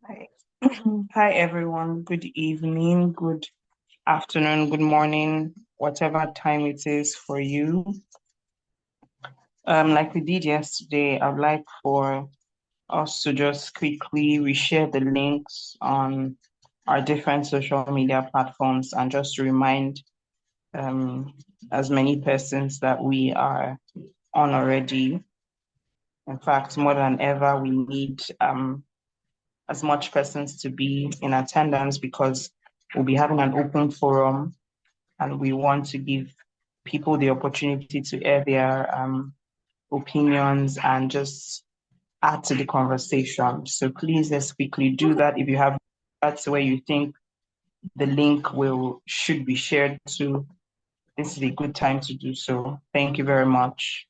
Hi. Hi, everyone. Good evening, good afternoon, good morning, whatever time it is for you. Like we did yesterday, I'd like for us to just quickly reshare the links on our different social media platforms and just to remind um, as many persons that we are on already. In fact, more than ever, we need as much persons to be in attendance because we'll be having an open forum and we want to give people the opportunity to air their opinions and just add to the conversation. So please let's quickly do that. If you have that's where you think the link will should be shared to, this is a good time to do so. Thank you very much.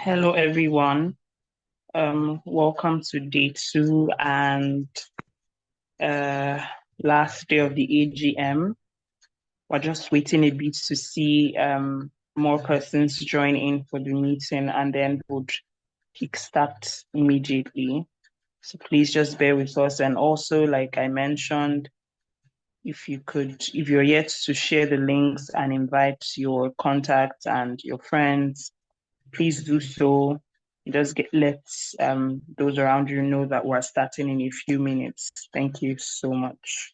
Hello, everyone. Welcome to day two and uh, last day of the AGM. We're just waiting a bit to see more persons join in for the meeting, and then would kickstart immediately. So please just bear with us. And also, like I mentioned, if you're yet to share the links and invite your contacts and your friends, please do so. Just let those around you know that we're starting in a few minutes. Thank you so much.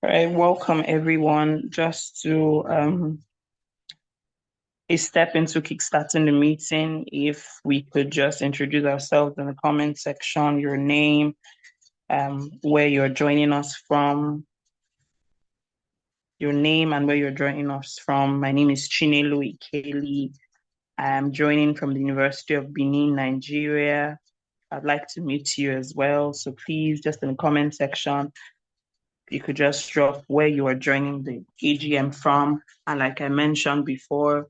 All right, welcome everyone. Just to a step into kickstarting the meeting, if we could just introduce ourselves in the comment section, your name, where you're joining us from, your name and where you're joining us from. My name is Chinelo Ikeli. I am joining from the University of Benin, Nigeria. I'd like to meet you as well. So please, just in the comment section, you could just drop where you are joining the AGM from. And like I mentioned before,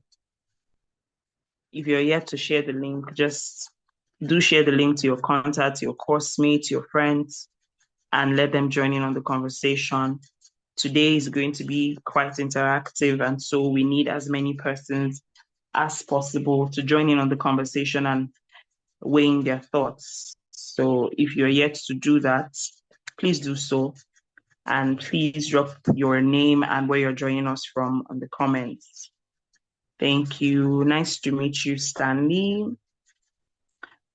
if you're yet to share the link, just do share the link to your contacts, your course mates, your friends, and let them join in on the conversation. Today is going to be quite interactive, and so we need as many persons as possible to join in on the conversation and weighing their thoughts. So if you're yet to do that, please do so. And please drop your name and where you're joining us from on the comments. Thank you. Nice to meet you, Stanley.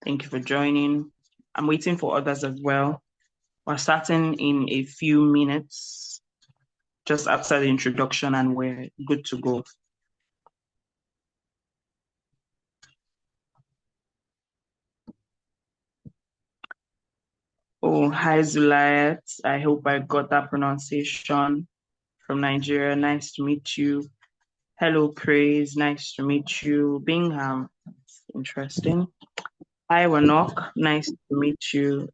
Thank you for joining. I'm waiting for others as well. We're starting in a few minutes, just after the introduction, and we're good to go. Oh, hi, Zulayat. I hope I got that pronunciation from Nigeria. Nice to meet you. Hello, Praise. Nice to meet you. Bingham. Interesting. Hi, Wanok. Nice to meet you.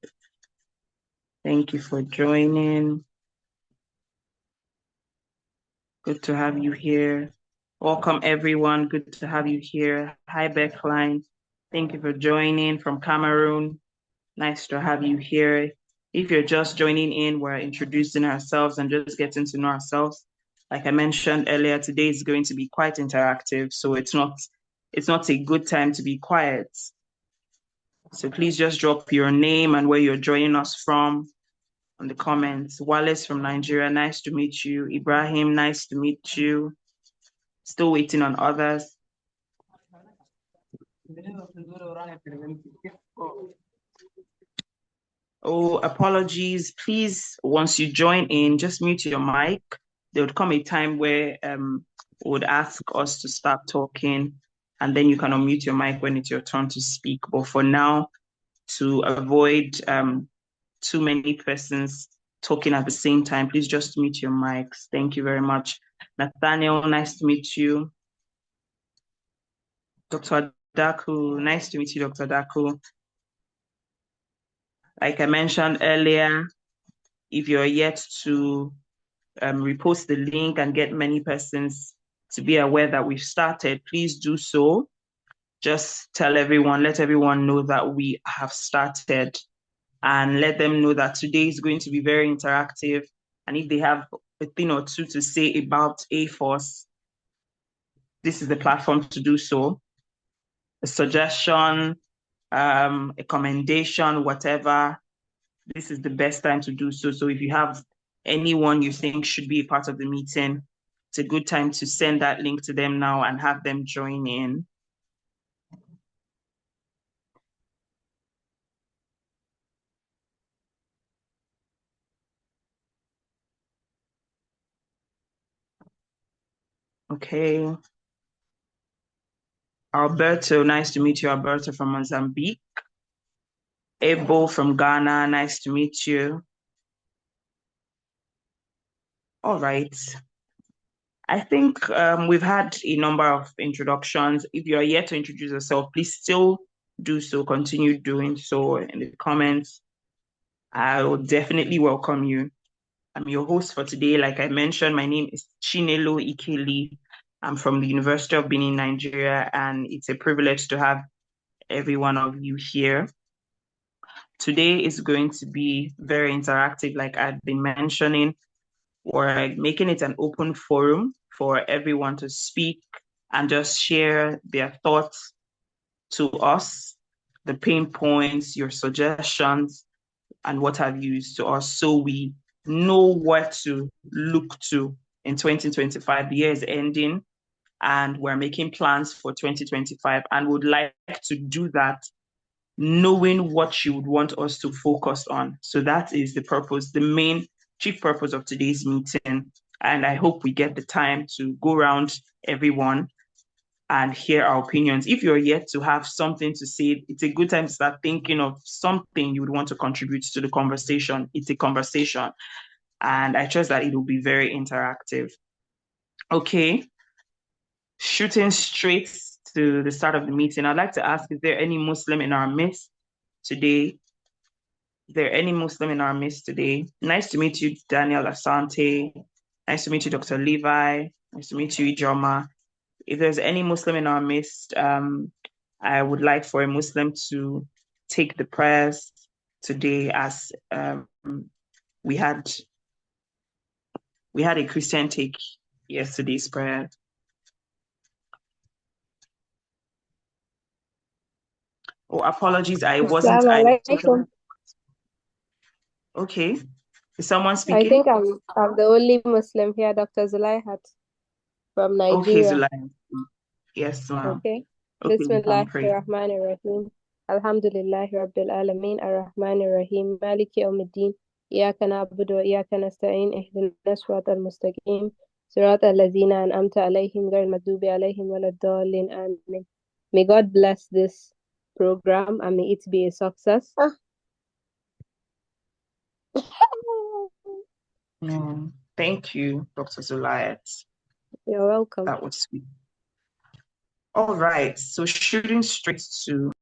Thank you for joining. Good to have you here. Welcome, everyone. Good to have you here. Hi, Beckline. Thank you for joining from Cameroon. Nice to have you here. If you're just joining in, we're introducing ourselves and just getting to know ourselves. Like I mentioned earlier, today is going to be quite interactive, so it's not a good time to be quiet. So please just drop your name and where you're joining us from on the comments. Wallace from Nigeria, nice to meet you. Ibrahim, nice to meet you. Still waiting on others. Oh, apologies. Please, once you join in, just mute your mic. There would come a time where would ask us to start talking, and then you can unmute your mic when it's your turn to speak. But for now, to avoid too many persons talking at the same time, please just mute your mics. Thank you very much. Nathaniel, nice to meet you. Dr. Daku, nice to meet you, Dr. Daku. Like I mentioned earlier, if you're yet to repost the link and get many persons to be aware that we've started, please do so. Just tell everyone, let everyone know that we have started, and let them know that today is going to be very interactive. And if they have a thing or two to say about AFOS, this is the platform to do so. A suggestion, a commendation, whatever, this is the best time to do so. So if you have anyone you think should be a part of the meeting, it's a good time to send that link to them now and have them join in. Okay. Alberto, nice to meet you, Alberto from Mozambique. Ebo from Ghana, nice to meet you. All right. I think we've had a number of introductions. If you are yet to introduce yourself, please still do so. Continue doing so in the comments. I will definitely welcome you. I'm your host for today. Like I mentioned, my name is Chinelo Ikeli. I'm from the University of Benin, Nigeria, and it's a privilege to have every one of you here. Today is going to be very interactive, like I've been mentioning. We're making it an open forum for everyone to speak and just share their thoughts to us, the pain points, your suggestions, and what have you to us, so we know what to look to in 2025. The year is ending and we're making plans for 2025, and would like to do that knowing what you would want us to focus on. So that is the purpose, the main chief purpose of today's meeting. And I hope we get the time to go around everyone and hear our opinions. If you're yet to have something to say, it's a good time to start thinking of something you would want to contribute to the conversation. It's a conversation, and I trust that it will be very interactive. Okay, shooting straight to the start of the meeting, I'd like to ask, is there any Muslim in our midst today? Is there any Muslim in our midst today? Nice to meet you, Daniel Asante. Nice to meet you, Dr. Levi. Nice to meet you, Ijoma. If there's any Muslim in our midst, I would like for a Muslim to take the prayers today, as we had a Christian take yesterday's prayer. Oh, apologies, I wasn't. Okay. Is someone speaking? I think I'm the only Muslim here, Dr. Zulaihat from Nigeria. Okay, Zulaihat. Yes, ma'am. Okay. Okay, Bismillahirrahmanirrahim. Alhamdulillahi Rabbil Alameen. Ar-Rahmanir-Rahim. Maliki Yawmiddin. إياك نعبد وإياك نستعين اهدنا الصراط المستقيم صراط الذين أنعمت عليهم غير المغضوب عليهم ولا الضالين آمين. May God bless this program and may it be a success. Thank you, Dr. Zulaihat. You're welcome. That was sweet. All right, so shooting straight to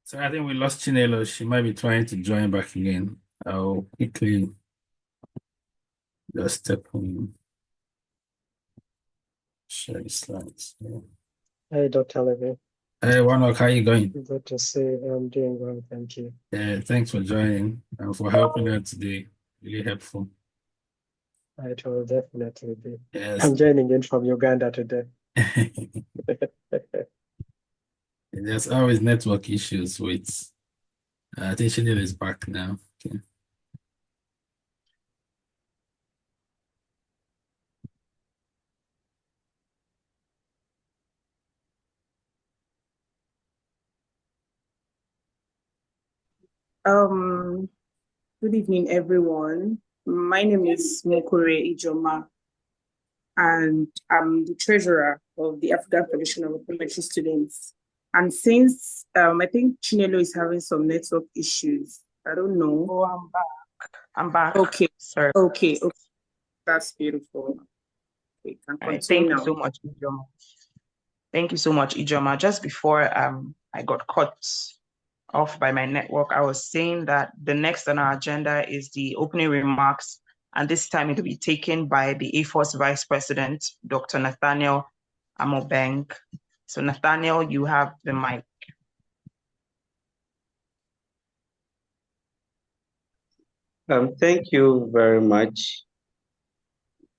So I think we lost Chinelo. She might be trying to join back again. I'll quickly just step on, share the slides. Hey, Dr. Levy. Hey, Wanok, how you going? Good to see you. I'm doing well, thank you. Yeah, thanks for joining and for helping out today. Really helpful. It will definitely be. Yes. I'm joining in from Uganda today. There's always network issues with, I think Chinelo is back now. Okay. Good evening, everyone. My name is Mokore Ijoma, and I'm the treasurer of the African Federation of Optometry Students. And since I think Chinelo is having some network issues, I don't know. Oh, I'm back. I'm back. Okay. Sorry. Okay. That's beautiful. We can All right. continue Thank now. you so much, Ijoma. Thank you so much, Ijoma. Just before I got cut off by my network, I was saying that the next on our agenda is the opening remarks, and this time it will be taken by the AFOS Vice President, Dr. Nathaniel Amobeng. So Nathaniel, you have the mic. Thank you very much,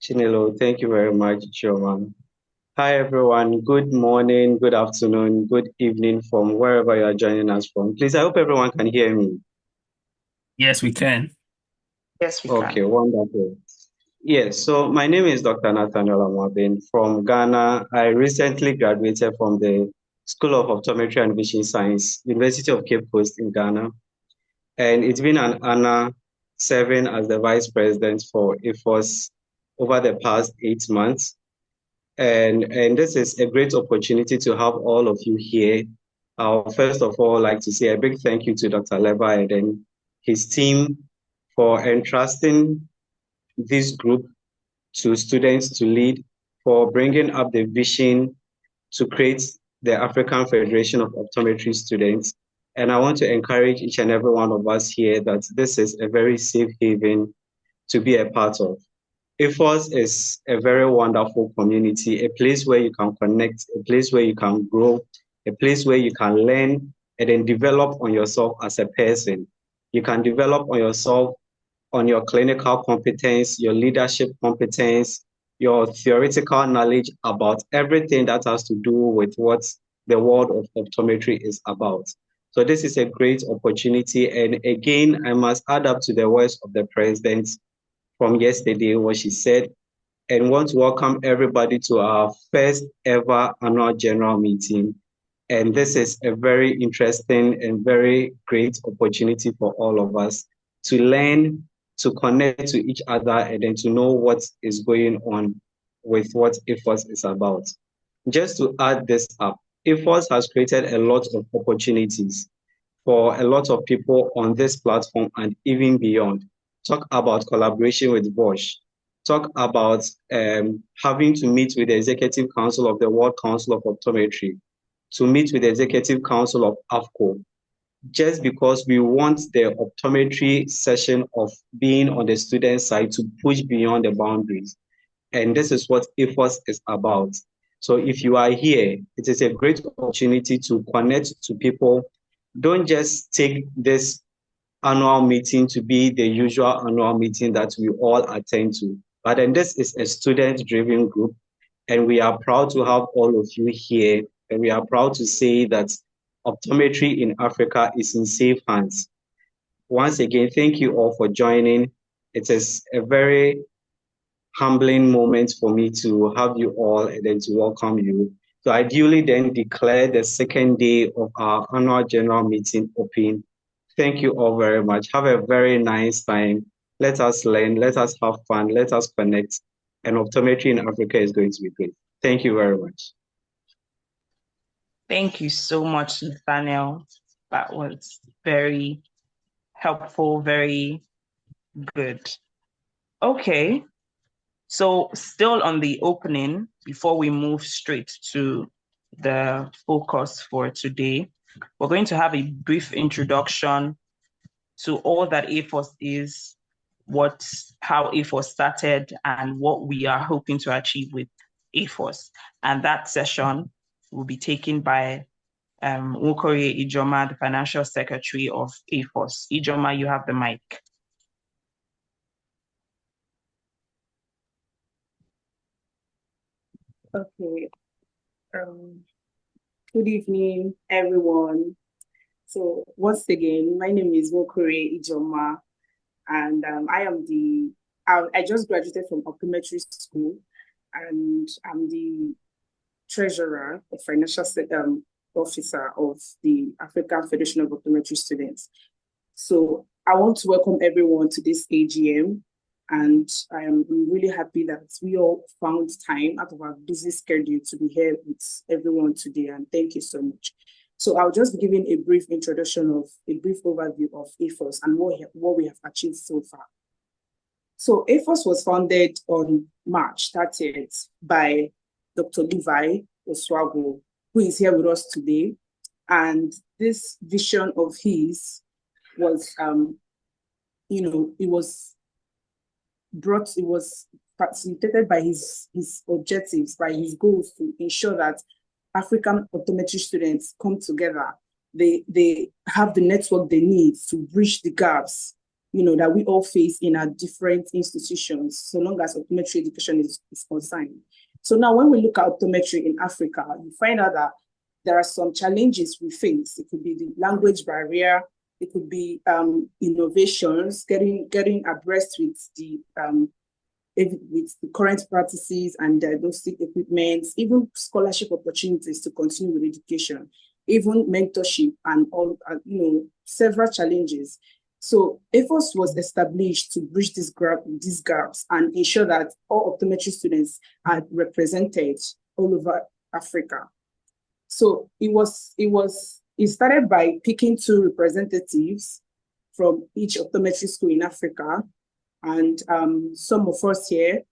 Chinelo. Thank you very much, Chairman. Hi, everyone. Good morning, good afternoon, good evening from wherever you are joining us from. Please, I hope everyone can hear me. Yes, we can. Yes, we Okay, can. wonderful. Yes, so my name is Dr. Nathaniel Amabin from Ghana. I recently graduated from the School of Optometry and Vision Science, University of Cape Coast in Ghana. And it's been an honor serving as the Vice President for AFOS over the past 8 months. And this is a great opportunity to have all of you here. First of all, I'd like to say a big thank you to Dr. Leva and then his team for entrusting this group to students to lead, for bringing up the vision to create the African Federation of Optometry Students. And I want to encourage each and every one of us here that this is a very safe haven to be a part of. AFOS is a very wonderful community, a place where you can connect, a place where you can grow, a place where you can learn and then develop on yourself as a person. You can develop on yourself on your clinical competence, your leadership competence, your theoretical knowledge about everything that has to do with what the world of optometry is about. So this is a great opportunity. And again, I must add up to the words of the president from yesterday, what she said, and want to welcome everybody to our first ever annual general meeting. And this is a very interesting and very great opportunity for all of us to learn, to connect to each other, and then to know what is going on with what AFOS is about. Just to add this up, AFOS has created a lot of opportunities for a lot of people on this platform and even beyond. Talk about collaboration with Bosch. Talk about having to meet with the Executive Council of the World Council of Optometry, to meet with the Executive Council of AFCO, just because we want the optometry session of being on the student side to push beyond the boundaries. And this is what AFOS is about. So if you are here, it is a great opportunity to connect to people. Don't just take this annual meeting to be the usual annual meeting that we all attend to. But then this is a student-driven group, and we are proud to have all of you here. And we are proud to say that optometry in Africa is in safe hands. Once again, thank you all for joining. It is a very humbling moment for me to have you all and then to welcome you. So I duly then declare the second day of our annual general meeting open. Thank you all very much. Have a very nice time. Let us learn, let us have fun, let us connect. And optometry in Africa is going to be great. Thank you very much. Thank you so much, Nathaniel. That was very helpful, very good. Okay. So still on the opening, before we move straight to the focus for today, we're going to have a brief introduction to all that AFOS is, how AFOS started, and what we are hoping to achieve with AFOS. And that session will be taken by Nwokore Ijoma, the Financial Secretary of AFOS. Ijoma, you have the mic. Okay. Good evening, everyone. So once again, my name is Nwokore Ijoma, and I just graduated from Optometry School, and I'm the treasurer, the financial officer of the African Federation of Optometry Students. So I want to welcome everyone to this AGM, And I am really happy that we all found time out of our busy schedule to be here with everyone today. And thank you so much. So I'll just be giving a brief introduction a brief overview of AFOS and what we have achieved so far. So AFOS was founded on March 30th by Dr. Levi Oswago, who is here with us today. And this vision of his was, it was facilitated by his objectives, by his goals to ensure that African optometry students come together. They have the network they need to bridge the gaps, that we all face in our different institutions, so long as optometry education is concerned. So now when we look at optometry in Africa, you find out that there are some challenges we face. It could be the language barrier, it could be innovations, getting abreast with the current practices and diagnostic equipment, even scholarship opportunities to continue with education, even mentorship and all, several challenges. So AFOS was established to bridge these gaps and ensure that all optometry students are represented all over Africa. So it started by picking 2 representatives from each optometry school in Africa. And some of us here,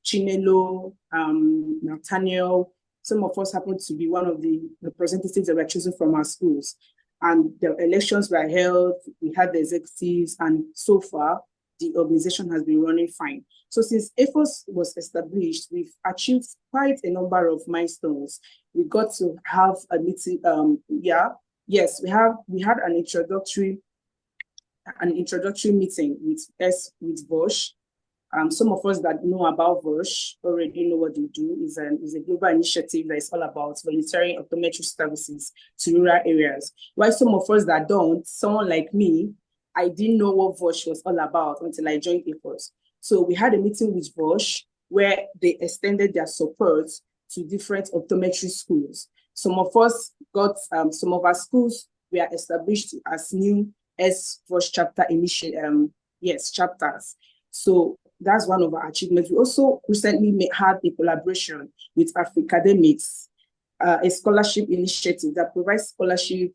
Chinelo, Nathaniel, some of us happen to be one of the representatives that were chosen from our schools. And the elections were held, we had the executives, and so far, the organization has been running fine. So since AFOS was established, we've achieved quite a number of milestones. We got to have a meeting, we had an introductory meeting with Bosch. Some of us that know about Bosch already know what they do. Is a global initiative that is all about volunteering optometry services to rural areas. While some of us that don't, someone like me, I didn't know what Bosch was all about until I joined AFOS. So we had a meeting with Bosch where they extended their support to different optometry schools. Some of us got, some of our schools were established as new AFOS chapter chapters. So that's one of our achievements. We also recently had a collaboration with Africademics, a scholarship initiative that provides scholarship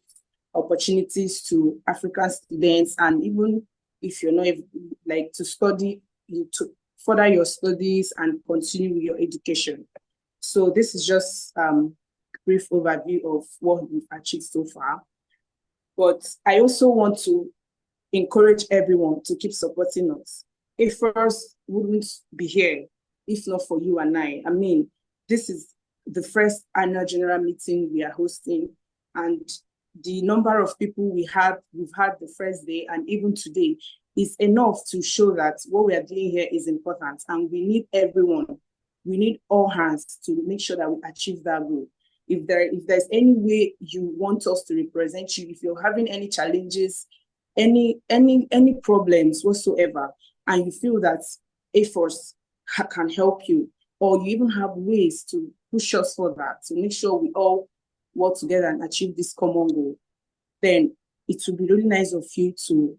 opportunities to African students, and even if you're not like to study, to further your studies and continue your education. So this is just a brief overview of what we've achieved so far. But I also want to encourage everyone to keep supporting us. AFOS wouldn't be here if not for you and I. I mean, this is the first annual general meeting we are hosting, and the number of people we've had the first day and even today is enough to show that what we are doing here is important, and we need everyone. We need all hands to make sure that we achieve that goal. If there's any way you want us to represent you, if you're having any challenges, any problems whatsoever, and you feel that AFOS can help you, or you even have ways to push us for that, to make sure we all work together and achieve this common goal, then it would be really nice of you to,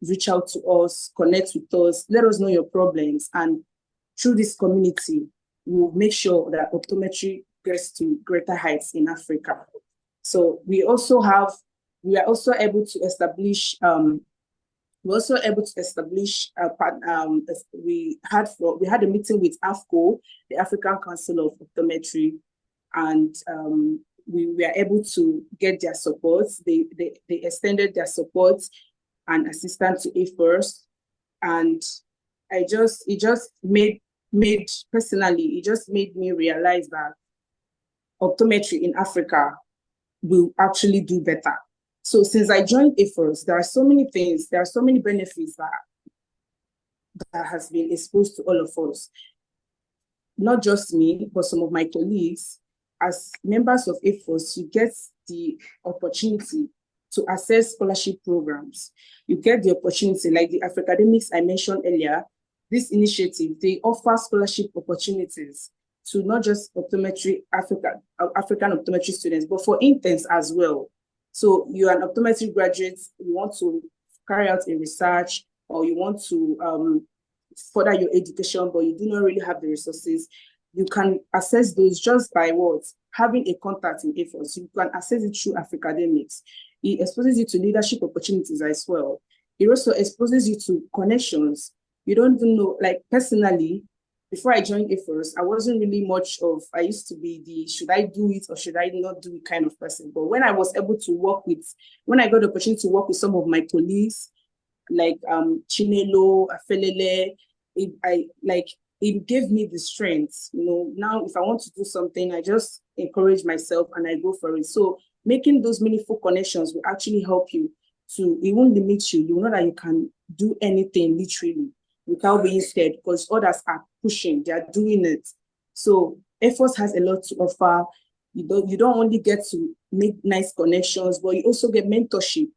reach out to us, connect with us, let us know your problems, and through this community, we'll make sure that optometry gets to greater heights in Africa. So we are also able to establish we had a meeting with AFCO, the African Council of Optometry, and we were able to get their support. They extended their support and assistance to AFOS, and it just made me realize that optometry in Africa will actually do better. So since I joined AFOS, there are so many things, there are so many benefits that has been exposed to all of us. Not just me, but some of my colleagues. As members of AFOS, you get the opportunity to access scholarship programs. You get the opportunity, like the Africademics I mentioned earlier, this initiative, they offer scholarship opportunities to not just African optometry students, but for interns as well. So you're an optometry graduate, you want to carry out a research, or you want to further your education, but you do not really have the resources, you can access those just by what? Having a contact in AFOS. You can access it through Academics. It exposes you to leadership opportunities as well. It also exposes you to connections. You don't even know, like personally, before I joined AFOS, I wasn't really much of, I used to be the should I do it or should I not do it kind of person. But when I was able to work with, when I got the opportunity to work with some of my colleagues, like Chinelo, Afelele, it gave me the strength. Now if I want to do something, I just encourage myself and I go for it. So making those meaningful connections will actually help you to, it won't limit you. You know that you can do anything literally without being scared, because others are pushing, they are doing it. So AFOS has a lot to offer. You don't only get to make nice connections, but you also get mentorship.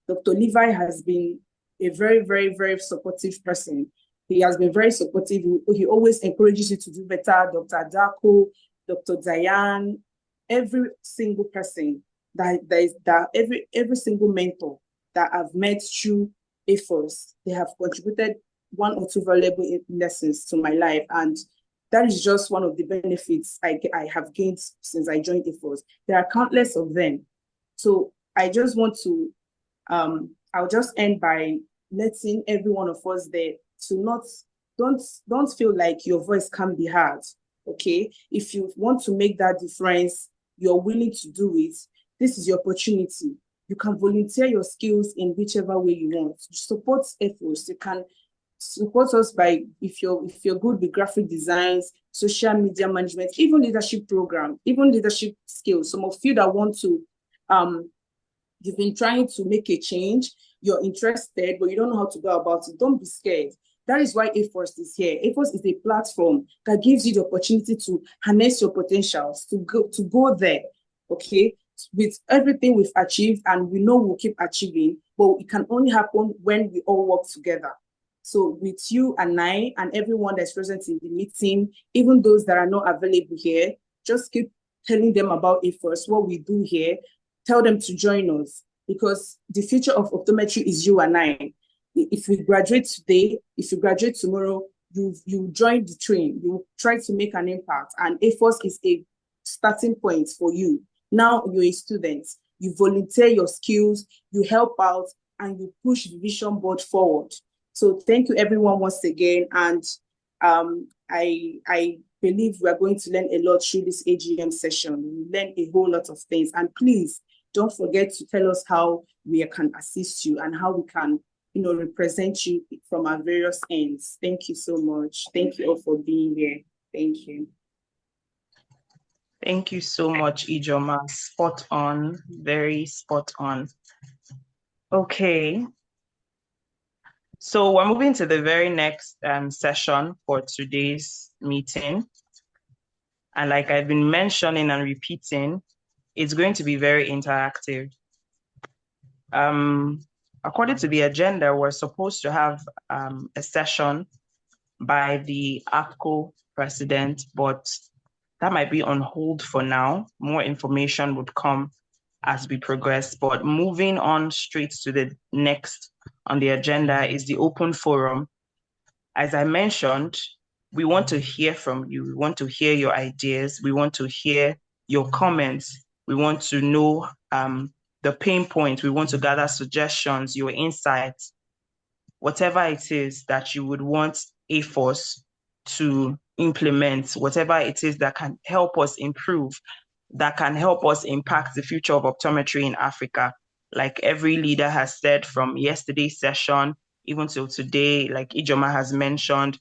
Dr. Levi has been a very, very, very supportive person. He has been very supportive. He always encourages you to do better. Dr. Dako, Dr. Diane, every single person every single mentor that I've met through AFOS, they have contributed one or two valuable lessons to my life. And that is just one of the benefits I have gained since I joined AFOS. There are countless of them. So I just want to, I'll just end by letting every one of us there to don't feel like your voice can't be heard, okay? If you want to make that difference, you're willing to do it, this is your opportunity. You can volunteer your skills in whichever way you want. Support efforts. You can support us by, if you're good with graphic designs, social media management, even leadership program, even leadership skills. Some of you that want to, you've been trying to make a change, you're interested, but you don't know how to go about it. Don't be scared. That is why AFOS is here. AFOS is a platform that gives you the opportunity to harness your potentials, to go there, okay? With everything we've achieved, and we know we'll keep achieving, but it can only happen when we all work together. So with you and I and everyone that's present in the meeting, even those that are not available here, just keep telling them about AFOS, what we do here. Tell them to join us, because the future of optometry is you and I. If we graduate today, if you graduate tomorrow, you join the train, you try to make an impact, and AFOS is a starting point for you. Now you're a student, you volunteer your skills, you help out, and you push the vision board forward. So thank you everyone once again, and I believe we are going to learn a lot through this AGM session. We learn a whole lot of things, and please don't forget to tell us how we can assist you and how we can, represent you from our various ends. Thank you so much. Thank you all for being here. Thank you. Thank you so much, Ijoma. Spot on, very spot on. Okay. So we're moving to the very next session for today's meeting. And like I've been mentioning and repeating, it's going to be very interactive. According to the agenda, we're supposed to have a session by the AFCO president, but that might be on hold for now. More information would come as we progress, but moving on straight to the next on the agenda is the open forum. As I mentioned, we want to hear from you. We want to hear your ideas. We want to hear your comments. We want to know the pain points. We want to gather suggestions, your insights, whatever it is that you would want AFOS to implement, whatever it is that can help us improve, that can help us impact the future of optometry in Africa. Like every leader has said from yesterday's session, even till today, like Ijoma has mentioned,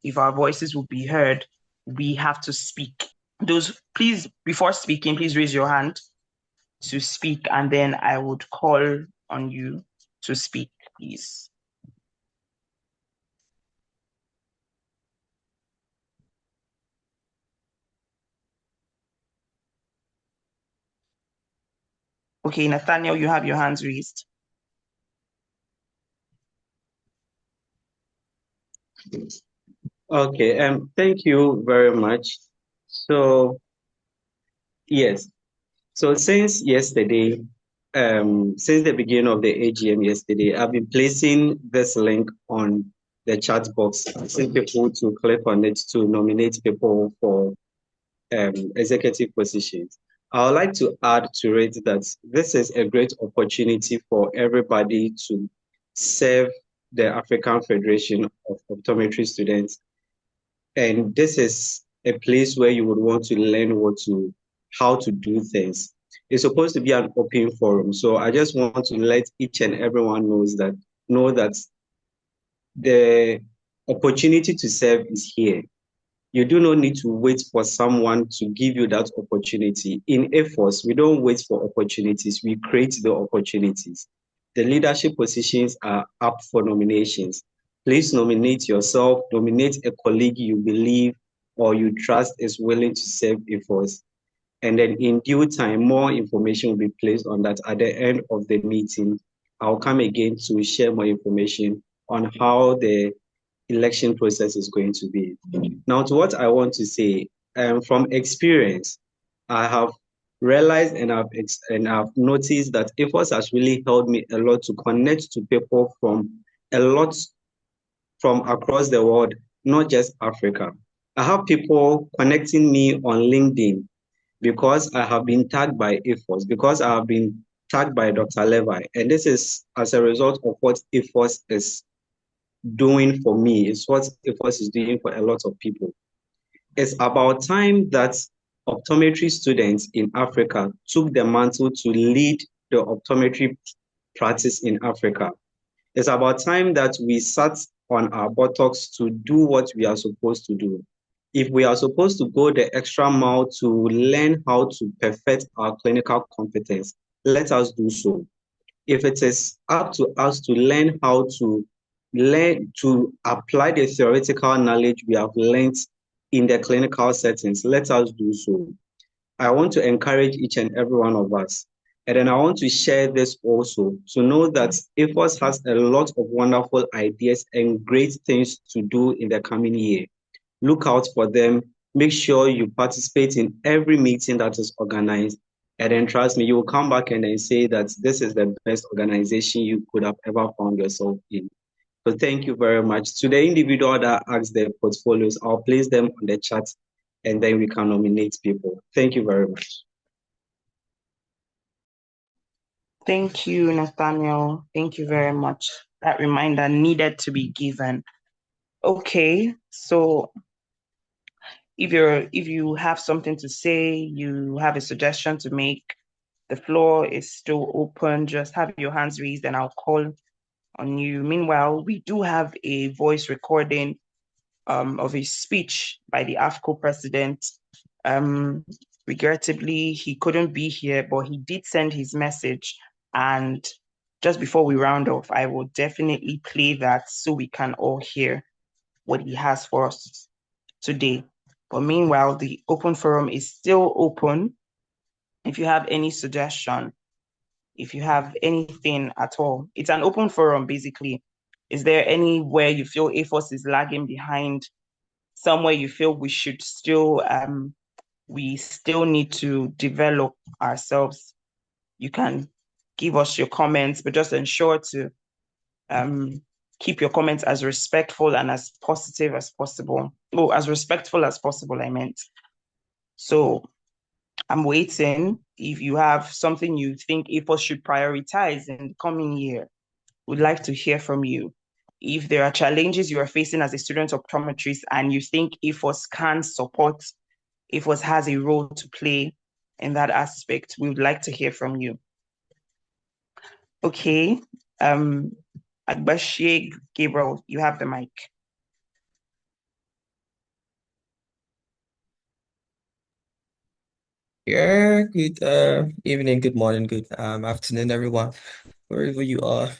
if our voices will be heard, we have to speak. Please, before speaking, please raise your hand to speak, and then I would call on you to speak, please. Okay, Nathaniel, you have your hands raised. Okay, thank you very much. So, yes. So since yesterday, since the beginning of the AGM yesterday, I've been placing this link on the chat box, asking people to click on it to nominate people for executive positions. I would like to add to it that this is a great opportunity for everybody to serve the African Federation of Optometry Students. And this is a place where you would want to learn how to do things. It's supposed to be an open forum. So I just want to let each and everyone know that the opportunity to serve is here. You do not need to wait for someone to give you that opportunity. In AFOS, we don't wait for opportunities, we create the opportunities. The leadership positions are up for nominations. Please nominate yourself, nominate a colleague you believe or you trust is willing to serve AFOS. And then in due time, more information will be placed on that. At the end of the meeting, I'll come again to share more information on how the election process is going to be. Now, to what I want to say, from experience, I have realized and I've noticed that AFOS has really helped me a lot to connect to people from across the world, not just Africa. I have people connecting me on LinkedIn because I have been tagged by AFOS, because I have been tagged by Dr. Levi. And this is as a result of what AFOS is doing for me. It's what AFOS is doing for a lot of people. It's about time that optometry students in Africa took the mantle to lead the optometry practice in Africa. It's about time that we sat on our buttocks to do what we are supposed to do. If we are supposed to go the extra mile to learn how to perfect our clinical competence, let us do so. If it is up to us to learn how to apply the theoretical knowledge we have learned in the clinical settings, let us do so. I want to encourage each and every one of us. And then I want to share this also to know that AFOS has a lot of wonderful ideas and great things to do in the coming year. Look out for them. Make sure you participate in every meeting that is organized. And then trust me, you will come back and then say that this is the best organization you could have ever found yourself in. So thank you very much. To the individual that asked their portfolios, I'll place them on the chat and then we can nominate people. Thank you very much. Thank you, Nathaniel. Thank you very much. That reminder needed to be given. Okay, so if you have something to say, you have a suggestion to make, the floor is still open. Just have your hands raised and I'll call on you. Meanwhile, we do have a voice recording of a speech by the AFCO president. Regrettably, he couldn't be here, but he did send his message. And just before we round off, I will definitely play that so we can all hear what he has for us today. But meanwhile, the open forum is still open. If you have any suggestion, if you have anything at all, it's an open forum basically. Is there anywhere you feel AFOS is lagging behind? Somewhere you feel we still need to develop ourselves? You can give us your comments, but just ensure to keep your comments as respectful and as positive as possible. Oh, as respectful as possible, I meant. So I'm waiting. If you have something you think AFOS should prioritize in the coming year, we'd like to hear from you. If there are challenges you are facing as a student optometrist and you think AFOS can support, AFOS has a role to play in that aspect, we would like to hear from you. Okay, Agbashie Gabriel, you have the mic. Yeah, good evening, good morning, good afternoon, everyone, wherever you are.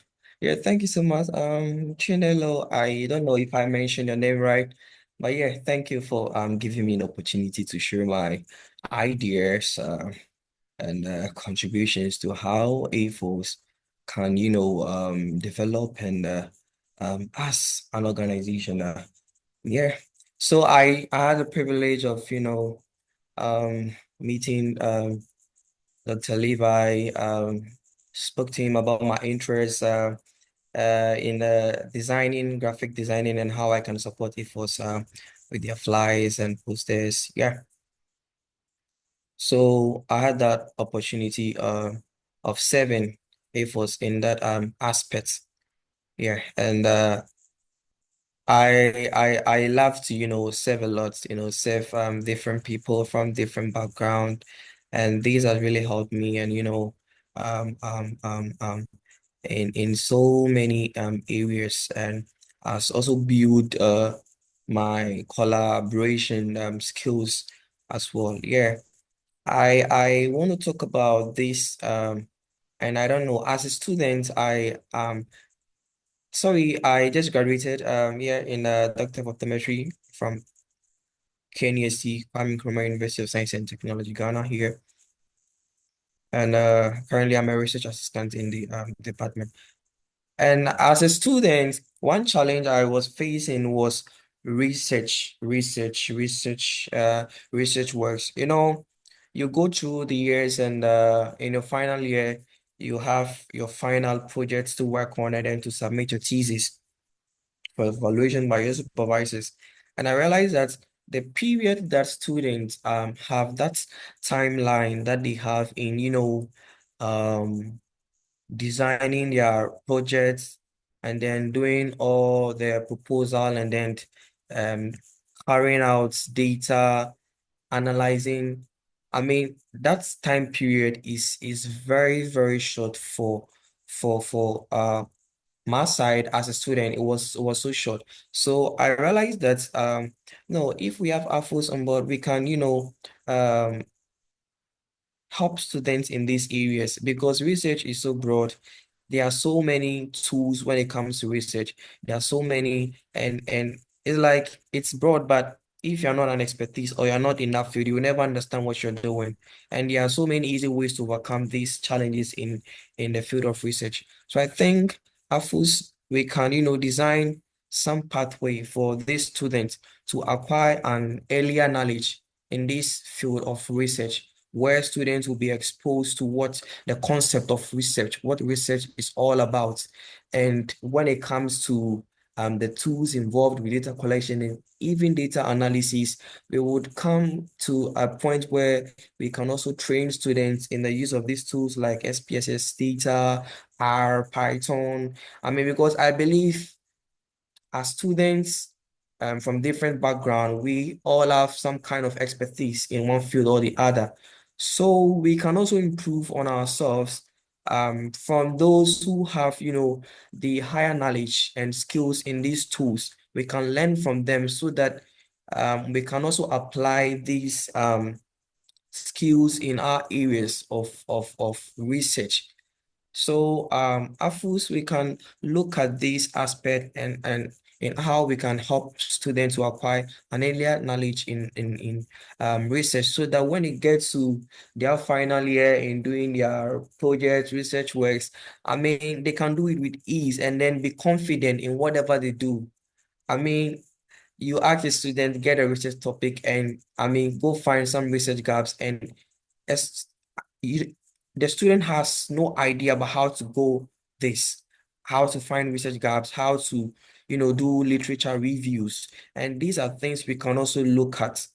Yeah, thank you so much. Chinelo, I don't know if I mentioned your name right, but yeah, thank you for giving me an opportunity to share my ideas and contributions to how AFOS can, develop and as an organization. Yeah. So I had the privilege of, meeting Dr. Levi, spoke to him about my interests, in designing, graphic designing, and how I can support AFOS with their flyers and posters. Yeah. So I had that opportunity of serving AFOS in that aspect. Yeah. And I love to, serve a lot, serve different people from different background. And these have really helped me and um um um um in so many areas, and has also built my collaboration skills as well. Yeah. I want to talk about this and I don't know, as a student, I just graduated here in Doctor of Optometry from KNUST, Kwame Nkrumah University of Science and Technology, Ghana here. And currently I'm a research assistant in the department. And as a student, one challenge I was facing was research works. You go through the years and in your final year, you have your final projects to work on and then to submit your thesis for evaluation by your supervisors. And I realized that the period that students have that timeline that they have in, um designing their projects and then doing all their proposal and then um carrying out data analyzing. I mean, that time period is very, very short for my side as a student. It was so short. So I realized that no, if we have AFOS on board, we can, um help students in these areas because research is so broad. There are so many tools when it comes to research. There are so many, and it's like it's broad, but if you're not an expertise or you're not in that field, you will never understand what you're doing. And there are so many easy ways to overcome these challenges in the field of research. So I think AFUS, we can, design some pathway for these students to acquire an earlier knowledge in this field of research, where students will be exposed to what the concept of research, what research is all about. And when it comes to the tools involved with data collection and even data analysis, we would come to a point where we can also train students in the use of these tools like SPSS data, R, Python. I mean, because I believe as students from different background, we all have some kind of expertise in one field or the other. So we can also improve on ourselves from those who have, the higher knowledge and skills in these tools. We can learn from them so that we can also apply these skills in our areas of research. So AFUS, we can look at this aspect and in how we can help students to acquire an earlier knowledge in research so that when it gets to their final year in doing their projects, research works, I mean, they can do it with ease and then be confident in whatever they do. I mean, you ask a student, get a research topic, and I mean, go find some research gaps, and as you, the student has no idea about how to go this, how to find research gaps, how to, do literature reviews. And these are things we can also look at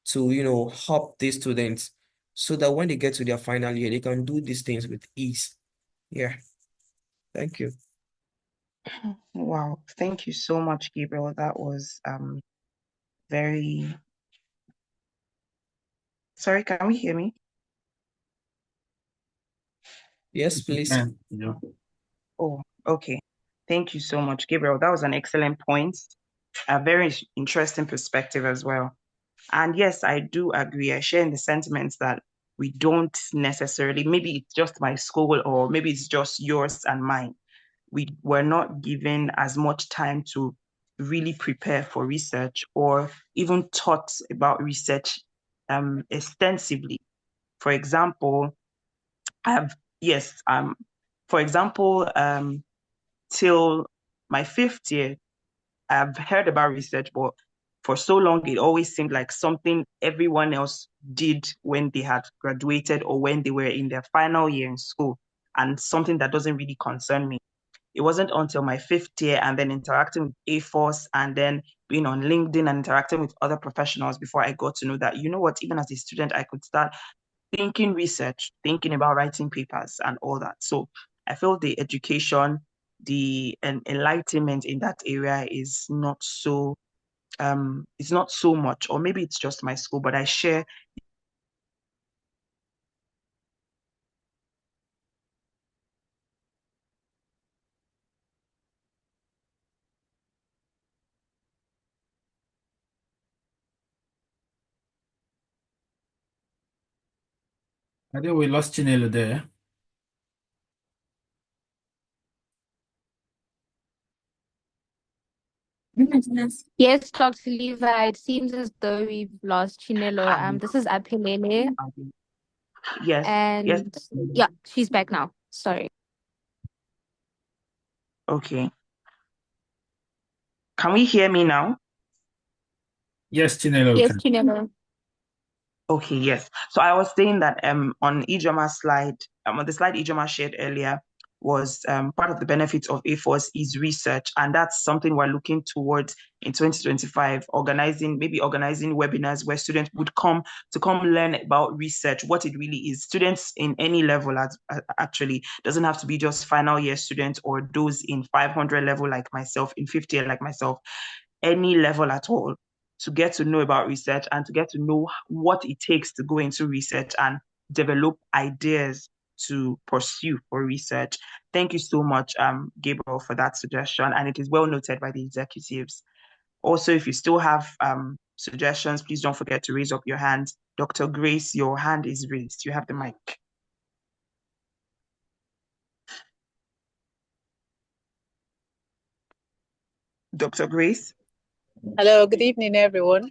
to, help these students so that when they get to their final year, they can do these things with ease. Yeah. Thank you. Wow, thank you so much, Gabriel. That was very. Sorry, can we hear me? Yes, please. Yeah. Oh, okay. Thank you so much, Gabriel. That was an excellent point. A very interesting perspective as well. And yes, I do agree. I share in the sentiments that we don't necessarily, maybe it's just my school or maybe it's just yours and mine. We were not given as much time to really prepare for research or even taught about research extensively. For example, I have, yes, for example, till my fifth year, I've heard about research, but for so long, it always seemed like something everyone else did when they had graduated or when they were in their final year in school, and something that doesn't really concern me. it wasn't until my 5th year and then interacting with AFOS and then being on LinkedIn and interacting with other professionals before I got to know that, you know what, even as a student, I could start thinking research, thinking about writing papers and all that. So I feel the education, the enlightenment in that area is not so it's not so much, or maybe it's just my school, but I share. I think we lost Chinelo there. Yes, Dr. Levi, it seems as though we've lost Chinelo. This is Aphelele, Yes, yes. and yeah, she's back now. Sorry. Okay. Can we hear me now? Yes, Chinelo. Yes, Chinelo. Okay, yes. So I was saying that on Ijama's slide, on the slide Ijama shared earlier, was part of the benefits of AFOS is research, and that's something we're looking towards in 2025, organizing webinars where students would come learn about research, what it really is. Students in any level actually doesn't have to be just final year students or those in 500 level like myself, in 50 year like myself, any level at all, to get to know about research and to get to know what it takes to go into research and develop ideas to pursue for research. Thank you so much, Gabriel, for that suggestion. And it is well noted by the executives. Also, if you still have suggestions, please don't forget to raise up your hand. Dr. Grace, your hand is raised. You have the mic. Dr. Grace? Hello, good evening, everyone.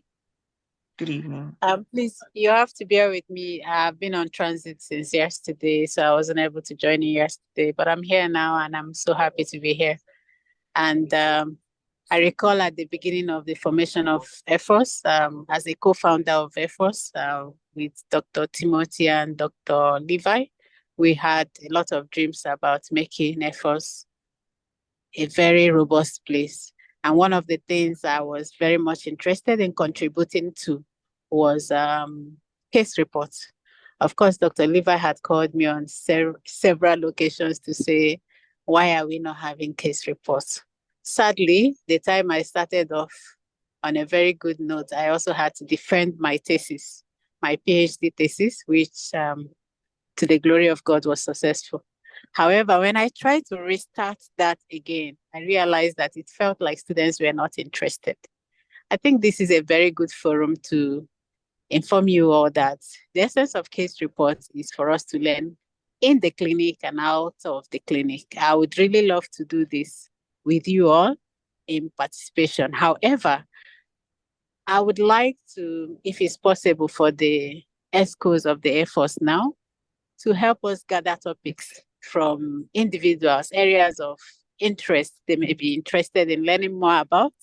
Good evening. Please, you have to bear with me. I've been on transit since yesterday, so I wasn't able to join you yesterday, but I'm here now and I'm so happy to be here. And I recall at the beginning of the formation of AFOS, as a co-founder of AFOS with Dr. Timothy and Dr. Levi, we had a lot of dreams about making AFOS a very robust place. And one of the things I was very much interested in contributing to was case reports. Of course, Dr. Levi had called me on several occasions to say, why are we not having case reports? Sadly, the time I started off on a very good note, I also had to defend my thesis, my PhD thesis, which to the glory of God was successful. However, when I tried to restart that again, I realized that it felt like students were not interested. I think this is a very good forum to inform you all that the essence of case reports is for us to learn in the clinic and out of the clinic. I would really love to do this with you all in participation. However, I would like to, if it's possible for the ESCOs of the AFOS now, to help us gather topics from individuals, areas of interest they may be interested in learning more about,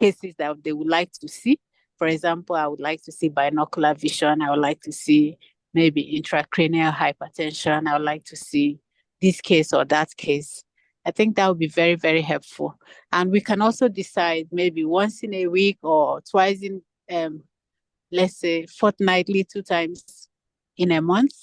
cases that they would like to see. For example, I would like to see binocular vision. I would like to see maybe intracranial hypertension. I would like to see this case or that case. I think that would be very, very helpful. And we can also decide maybe once in a week or twice in, let's say, fortnightly, 2 times in a month,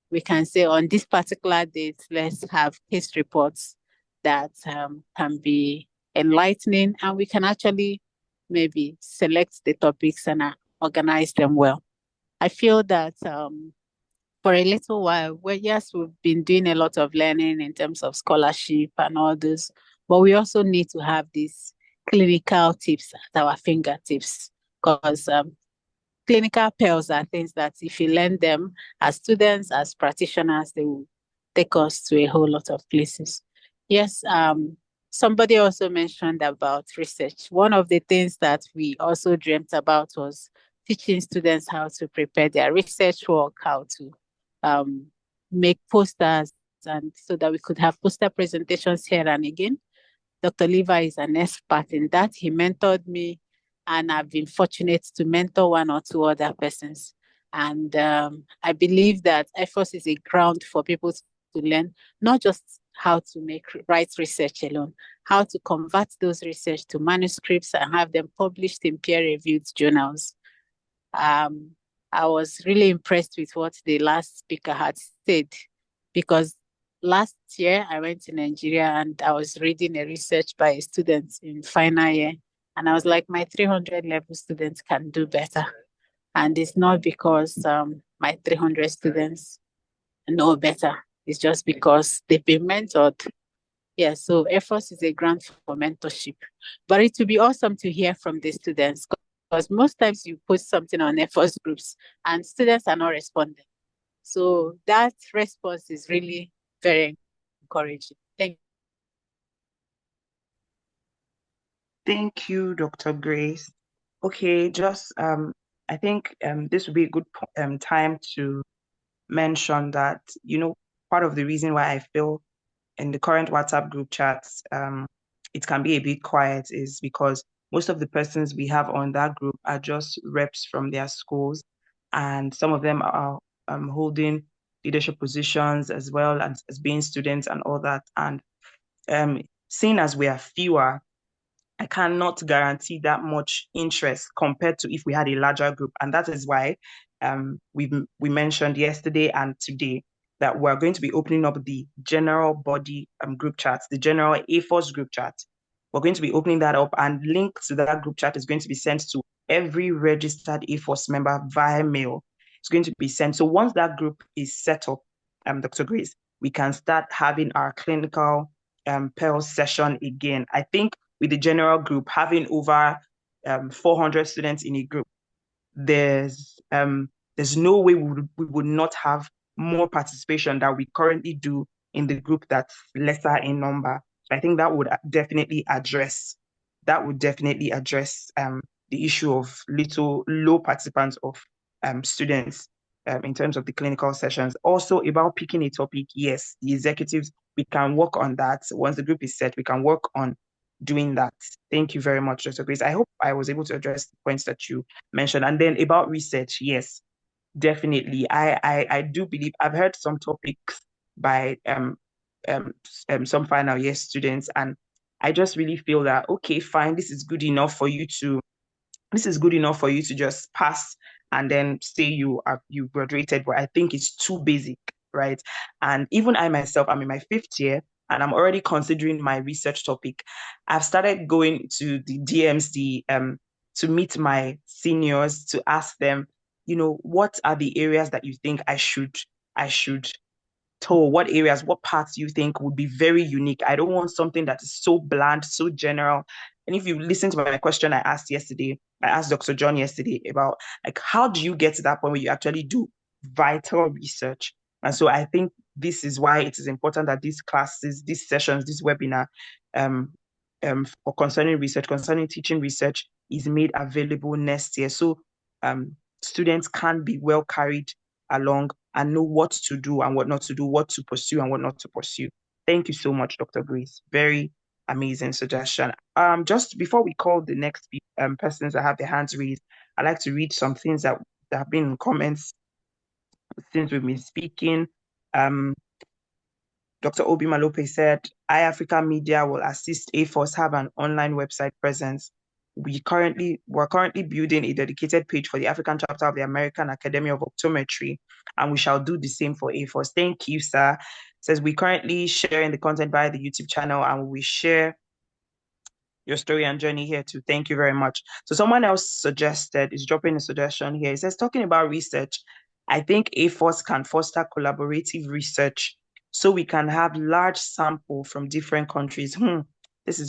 we can say on this particular date, let's have case reports that can be enlightening, and we can actually maybe select the topics and organize them well. I feel that for a little while, well, yes, we've been doing a lot of learning in terms of scholarship and all this, but we also need to have these clinical tips at our fingertips, because clinical pearls are things that if you learn them as students, as practitioners, they will take us to a whole lot of places. Yes, somebody also mentioned about research. One of the things that we also dreamt about was teaching students how to prepare their research work, how to make posters, and so that we could have poster presentations here and again. Dr. Levi is an expert in that. He mentored me, and I've been fortunate to mentor 1 or 2 other persons. And I believe that AFOS is a ground for people to learn, not just how to write research alone, how to convert those research to manuscripts and have them published in peer-reviewed journals. I was really impressed with what the last speaker had said, because last year I went to Nigeria and I was reading a research by a student in final year, and I was like, my 300 level students can do better. And it's not because my 300 students know better. It's just because they've been mentored. Yeah, so AFOS is a grant for mentorship. But it would be awesome to hear from the students, because most times you put something on AFOS groups and students are not responding. So that response is really very encouraging. Thank Thank you, Dr. Grace. Okay, just I think this would be a good time to mention that, part of the reason why I feel in the current WhatsApp group chats, it can be a bit quiet is because most of the persons we have on that group are just reps from their schools, and some of them are holding leadership positions as well as being students and all that. And seeing as we are fewer, I cannot guarantee that much interest compared to if we had a larger group. And that is why we mentioned yesterday and today that we're going to be opening up the general body group chats, the general AFOS group chat. We're going to be opening that up, and link to that group chat is going to be sent to every registered AFOS member via mail. It's going to be sent. So once that group is set up, Dr. Grace, we can start having our clinical Pearl session again. I think with the general group having over 400 students in a group, there's no way we would not have more participation than we currently do in the group that's lesser in number. So I think that would definitely address the issue of low participants of students in terms of the clinical sessions. Also about picking a topic, yes, the executives, we can work on that. Once the group is set, we can work on doing that. Thank you very much, Dr. Grace. I hope I was able to address the points that you mentioned. And then about research, yes, definitely. I do believe I've heard some topics by some final year students, and I just really feel that, okay, fine, this is good enough for you to just pass and then say you graduated, but I think it's too basic, right? And even I myself, I'm in my 5th year and I'm already considering my research topic. I've started going to the DMC to meet my seniors to ask them, what are the areas that you think I should told what parts you think would be very unique. I don't want something that is so bland, so general. And if you listen to my question I asked Dr. John yesterday about, like, how do you get to that point where you actually do vital research? And so I think this is why it is important that these classes, these sessions, this webinar for concerning teaching research is made available next year. So students can be well carried along and know what to do and what not to do, what to pursue and what not to pursue. Thank you so much, Dr. Grace. Very amazing suggestion. Just before we call the next persons that have their hands raised, I'd like to read some things that have been in comments since we've been speaking. Dr. Obi Malope said, iAfrica Media will assist AFOS have an online website presence. We're currently building a dedicated page for the African chapter of the American Academy of Optometry, and we shall do the same for AFOS. Thank you, sir. Says we currently sharing the content via the YouTube channel, and we share your story and journey here too. Thank you very much. So someone else is dropping a suggestion here. It says, talking about research, I think AFOS can foster collaborative research so we can have large sample from different countries. This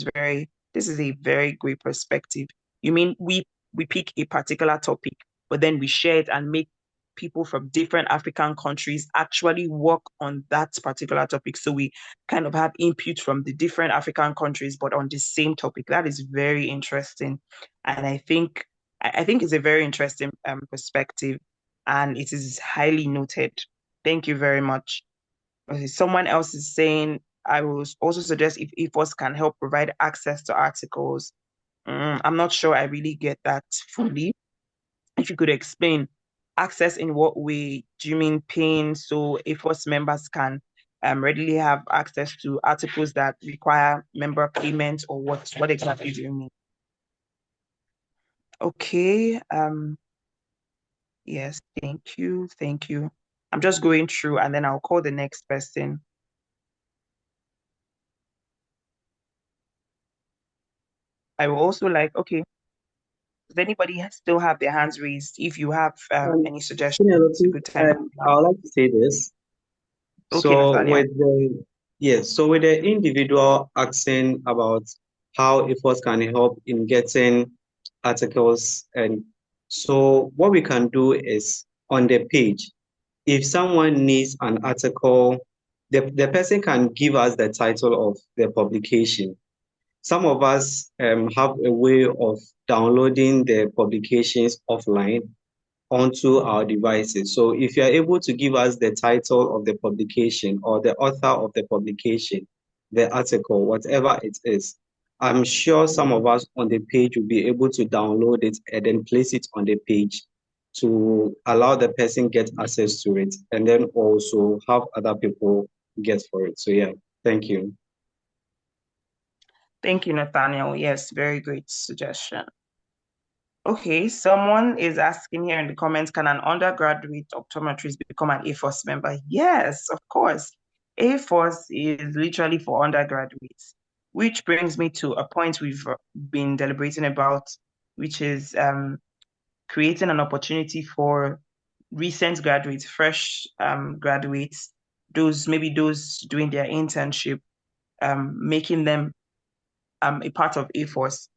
is a very great perspective. You mean we pick a particular topic, but then we share it and make people from different African countries actually work on that particular topic. So we kind of have input from the different African countries, but on the same topic. That is very interesting. And I think it's a very interesting perspective, and it is highly noted. Thank you very much. Okay, someone else is saying, I will also suggest if EFOS can help provide access to articles. I'm not sure I really get that fully. If you could explain access in what way? Do you mean paying so EFOS members can readily have access to articles that require member payment, or what exactly do you mean? Okay. Yes, thank you. Thank you. I'm just going through and then I'll call the next person. I will also like, okay, does anybody still have their hands raised? If you have any suggestions, it's a good time. I would like to say this. Okay, So Nathaniel. with the individual asking about how AFOS can help in getting articles, and so what we can do is on the page, if someone needs an article, the person can give us the title of the publication. Some of us have a way of downloading the publications offline onto our devices. So if you're able to give us the title of the publication or the author of the publication, the article, whatever it is, I'm sure some of us on the page will be able to download it and then place it on the page to allow the person get access to it, and then also have other people get for it. So yeah, thank you. Thank you, Nathaniel. Yes, very great suggestion. Okay, someone is asking here in the comments, can an undergraduate optometrist become an AFOS member? Yes, of course. AFOS is literally for undergraduates, which brings me to a point we've been deliberating about, which is creating an opportunity for recent graduates, fresh graduates, those doing their internship, making them a part of AFOS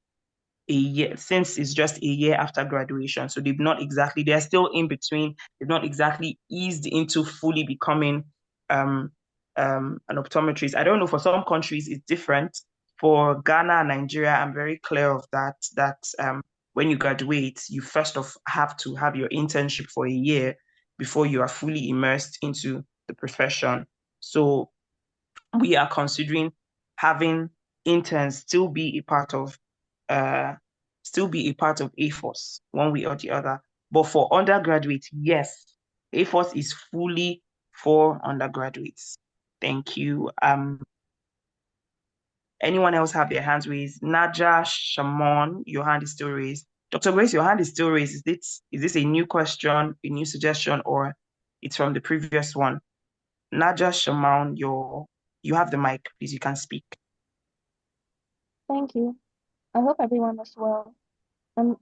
a year, since it's just a year after graduation. So they're still in between. They've not exactly eased into fully becoming an optometrist. I don't know, for some countries it's different. For Ghana and Nigeria, I'm very clear of that when you graduate, you first of have to have your internship for a year before you are fully immersed into the profession. So we are considering having interns still be a part of AFOS one way or the other. But for undergraduates, yes, AFOS is fully for undergraduates. Thank you. Anyone else have their hands raised? Naja, Shamon, your hand is still raised. Dr. Grace, your hand is still raised. Is this a new question, a new suggestion, or it's from the previous one? Naja, Shamon, you have the mic. Please, you can speak. Thank you. I hope everyone is well.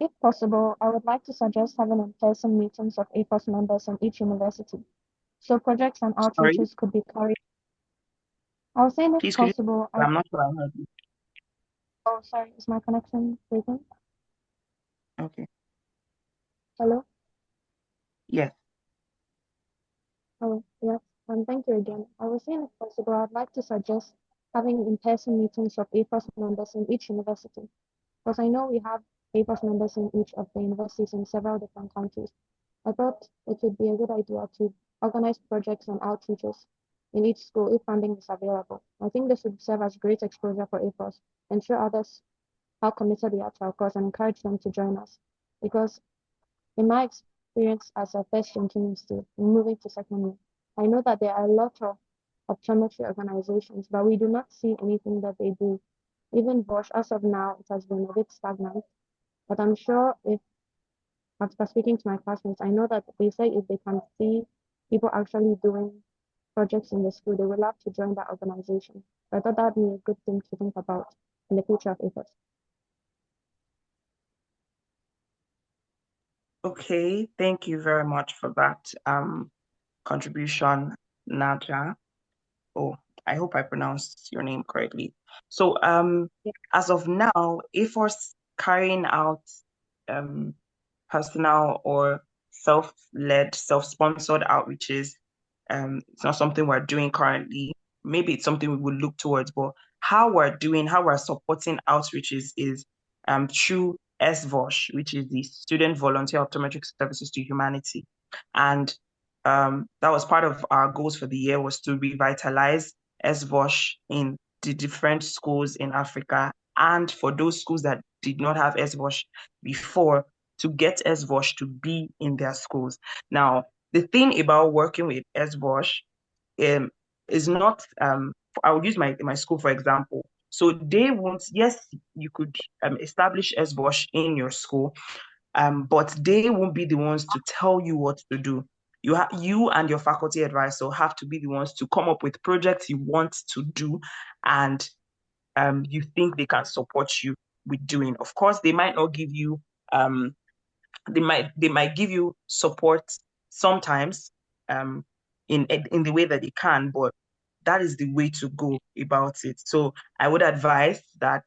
If possible, I would like to suggest having in-person meetings of AFOS members in each university. So projects and Sorry, outreaches could be carried. I was saying if please, could you? possible, I'm not sure I heard you. oh, sorry, is my connection breaking? Okay. Hello? Yes. Oh, yes. Thank you again. I was saying if possible, I'd like to suggest having in-person meetings of AFOS members in each university. Because I know we have AFOS members in each of the universities in several different countries. I thought it would be a good idea to organize projects and outreaches in each school if funding is available. I think this would serve as great exposure for AFOS and show others how committed we are to our cause and encourage them to join us. Because in my experience as a first engineer student moving to second year, I know that there are a lot of optometry organizations, but we do not see anything that they do. Even Bosch, as of now, it has been a bit stagnant. But I'm sure if, after speaking to my classmates, I know that they say if they can see people actually doing projects in the school, they would love to join that organization. I thought that would be a good thing to think about in the future of AFOS. Okay, thank you very much for that contribution, Naja. Oh, I hope I pronounced your name correctly. So as of now, AFOS carrying out personal or self-led, self-sponsored outreaches. It's not something we're doing currently. Maybe it's something we would look towards, but how we're supporting outreaches is through SVOSH, which is the Student Volunteer Optometric Services to Humanity. And that was part of our goals for the year, was to revitalize SVOSH in the different schools in Africa. And for those schools that did not have SVOSH before, to get SVOSH to be in their schools. Now, the thing about working with SVOSH, is not, I will use my school for example. So they won't, yes, you could establish SBOSH in your school, but they won't be the ones to tell you what to do. You and your faculty advisor have to be the ones to come up with projects you want to do, and you think they can support you with doing. Of course, they might not give you they might give you support sometimes in the way that they can, but that is the way to go about it. So I would advise that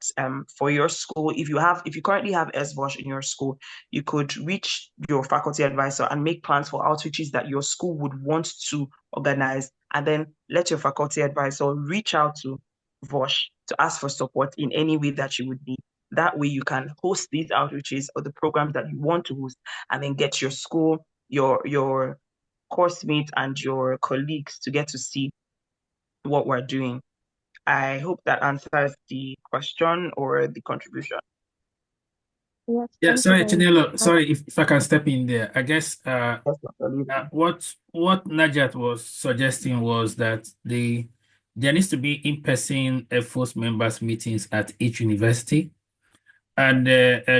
for your school, if you currently have SVOSH in your school, you could reach your faculty advisor and make plans for outreaches that your school would want to organize, and then let your faculty advisor reach out to VOSH to ask for support in any way that you would need. That way you can host these outreaches or the programs that you want to host, and then get your school, your course mates and your colleagues to get to see what we're doing. I hope that answers the question or the contribution. Yes, Yeah, thank you sorry, very much. Chinelo, sorry if I can step in there. I guess what Najat was suggesting was that there needs to be in-person AFOS members meetings at each university. And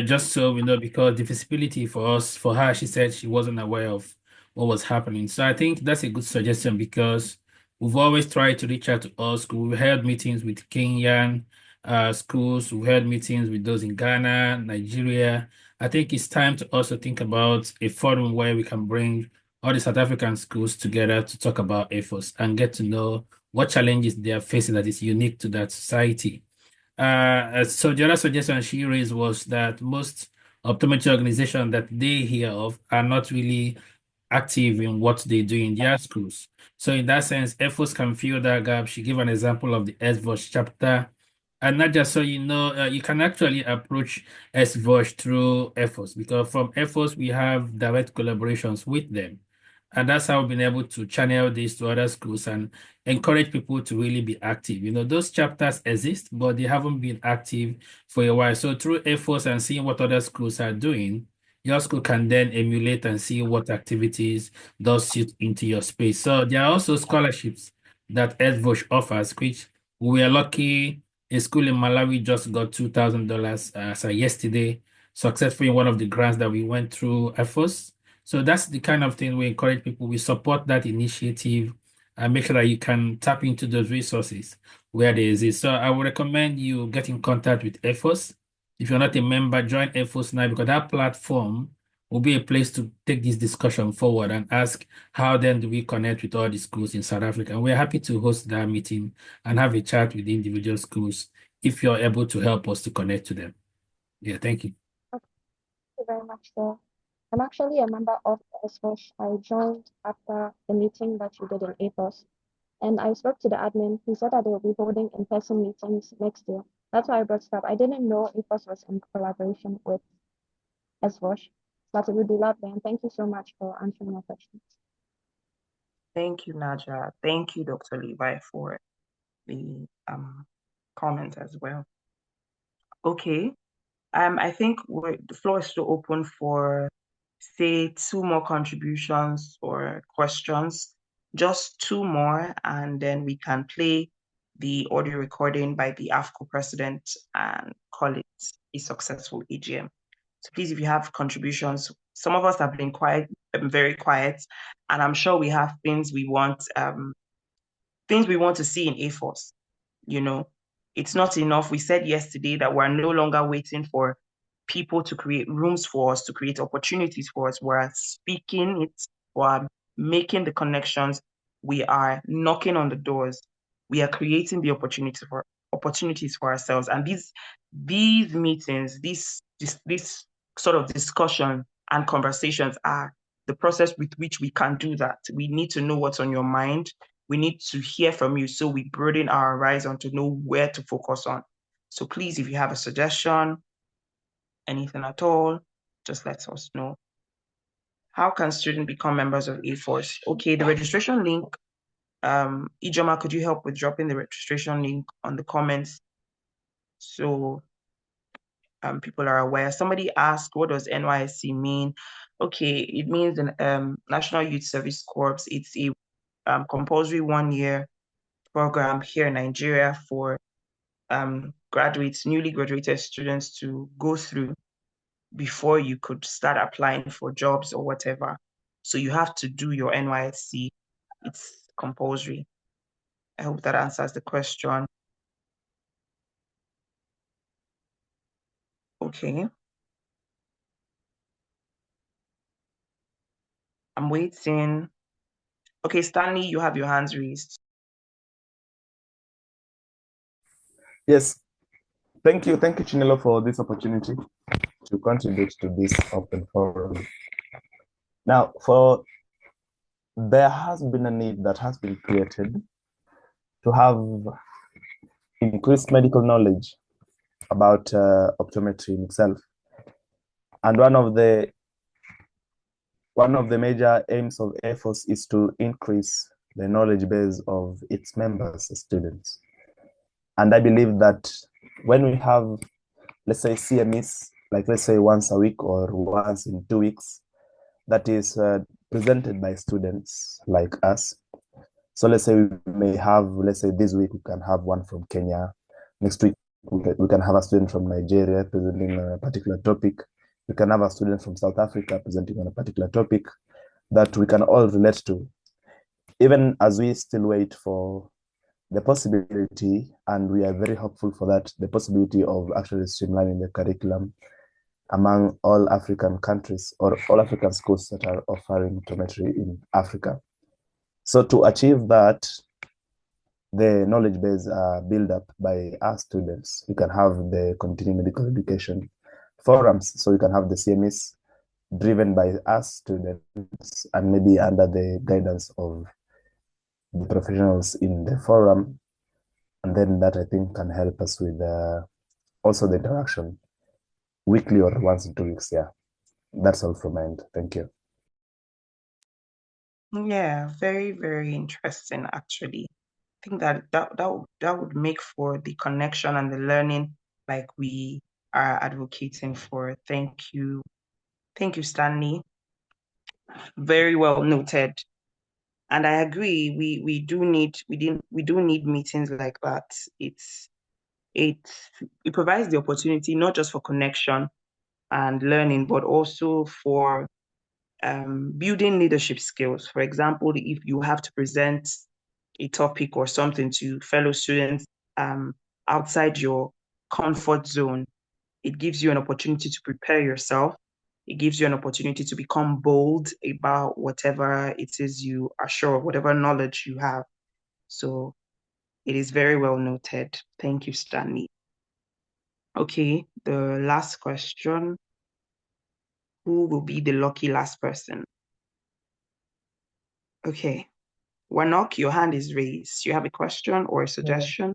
just so we know, because the visibility for her, she said she wasn't aware of what was happening. So I think that's a good suggestion, because we've always tried to reach out to all schools. We held meetings with Kenyan schools. We held meetings with those in Ghana, Nigeria. I think it's time to also think about a forum where we can bring all the South African schools together to talk about AFOS and get to know what challenges they are facing that is unique to that society. So the other suggestion she raised was that most optometry organizations that they hear of are not really active in what they do in their schools. So in that sense, AFOS can fill that gap. She gave an example of the SVOSH chapter. And not just so you know, you can actually approach SVOSH through AFOS, because from AFOS, we have direct collaborations with them. And that's how we've been able to channel this to other schools and encourage people to really be active. You know, those chapters exist, but they haven't been active for a while. So through AFOS and seeing what other schools are doing, your school can then emulate and see what activities does suit into your space. So there are also scholarships that SVOSH offers, which we are lucky. A school in Malawi just got $2,000 so yesterday, successful in one of the grants that we went through AFOS. So that's the kind of thing we encourage people. We support that initiative and make sure that you can tap into those resources where they exist. So I would recommend you get in contact with AFOS. If you're not a member, join AFOS now, because that platform will be a place to take this discussion forward and ask how then do we connect with all the schools in South Africa. And we're happy to host that meeting and have a chat with the individual schools if you're able to help us to connect to them. Yeah, thank you. Okay, thank you very much, sir. I'm actually a member of SVOSH. I joined after the meeting that you did in AFOS, and I spoke to the admin. He said that they will be holding in-person meetings next year. That's why I brought it up. I didn't know AFOS was in collaboration with SVOSH, but it would be lovely. And thank you so much for answering my questions. Thank you, Naja. Thank you, Dr. Levi, for the comment as well. Okay. I think the floor is still open for, say, 2 more contributions or questions, just 2 more, and then we can play the audio recording by the AFCO president and call it a successful AGM. So please, if you have contributions, some of us have been quiet, very quiet, and I'm sure we have things we want to see in AFOS. You know, it's not enough. We said yesterday that we're no longer waiting for people to create rooms for us, to create opportunities for us. We're speaking it, we're making the connections, we are knocking on the doors, we are creating the opportunities for ourselves. And these meetings, this sort of discussion and conversations are the process with which we can do that. We need to know what's on your mind. We need to hear from you, so we broaden our horizon to know where to focus on. So please, if you have a suggestion, anything at all, just let us know. How can students become members of AFOS? Okay, the registration link, Ijoma, could you help with dropping the registration link on the comments so people are aware? Somebody asked, what does NYSC mean? Okay, it means the National Youth Service Corps. It's a compulsory 1-year program here in Nigeria for newly graduated students to go through before you could start applying for jobs or whatever. So you have to do your NYSC. It's compulsory. I hope that answers the question. Okay. I'm waiting. Okay, Stanley, you have your hands raised. Yes. Thank you, Chinelo, for this opportunity to contribute to this open forum. Now, there has been a need that has been created to have increased medical knowledge about optometry in itself. And one of the major aims of AFOS is to increase the knowledge base of its members, students. And I believe that when we have, let's say, CMEs, like let's say once a week or once in 2 weeks, that is presented by students like us. So let's say we may have, let's say this week we can have one from Kenya. Next week we can have a student from Nigeria presenting a particular topic. We can have a student from South Africa presenting on a particular topic that we can all relate to. Even as we still wait for the possibility, and we are very hopeful for that, the possibility of actually streamlining the curriculum among all African countries or all African schools that are offering optometry in Africa. So to achieve that, the knowledge base built up by our students, you can have the continuing medical education forums. So you can have the CMEs driven by us students and maybe under the guidance of the professionals in the forum. And then that I think can help us with also the interaction weekly or once in 2 weeks. Yeah, that's all from my end. Thank you. Yeah, very, very interesting actually. I think that would make for the connection and the learning like we are advocating for. Thank you. Thank you, Stanley. Very well noted. And I agree, we do need meetings like that. It provides the opportunity not just for connection and learning, but also for building leadership skills. For example, if you have to present a topic or something to fellow students outside your comfort zone, it gives you an opportunity to prepare yourself. It gives you an opportunity to become bold about whatever it is you are sure of, whatever knowledge you have. So it is very well noted. Thank you, Stanley. Okay, the last question. Who will be the lucky last person? Okay. Wanok, your hand is raised. You have a question or a suggestion?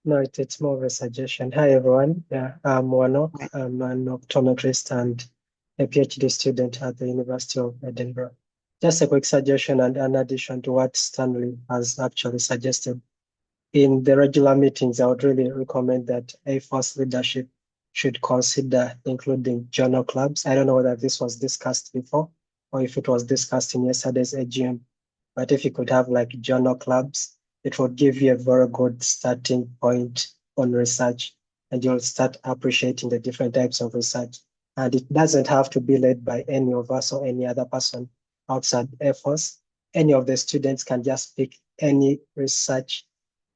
No, it's more of a suggestion. Hi, everyone. Yeah, I'm Wanok. I'm an optometrist and a PhD student at the University of Edinburgh. Just a quick suggestion and an addition to what Stanley has actually suggested. In the regular meetings, I would really recommend that AFOS leadership should consider including journal clubs. I don't know whether this was discussed before or if it was discussed in yesterday's AGM, but if you could have like journal clubs, it would give you a very good starting point on research, and you'll start appreciating the different types of research. And it doesn't have to be led by any of us or any other person outside AFOS. Any of the students can just pick any research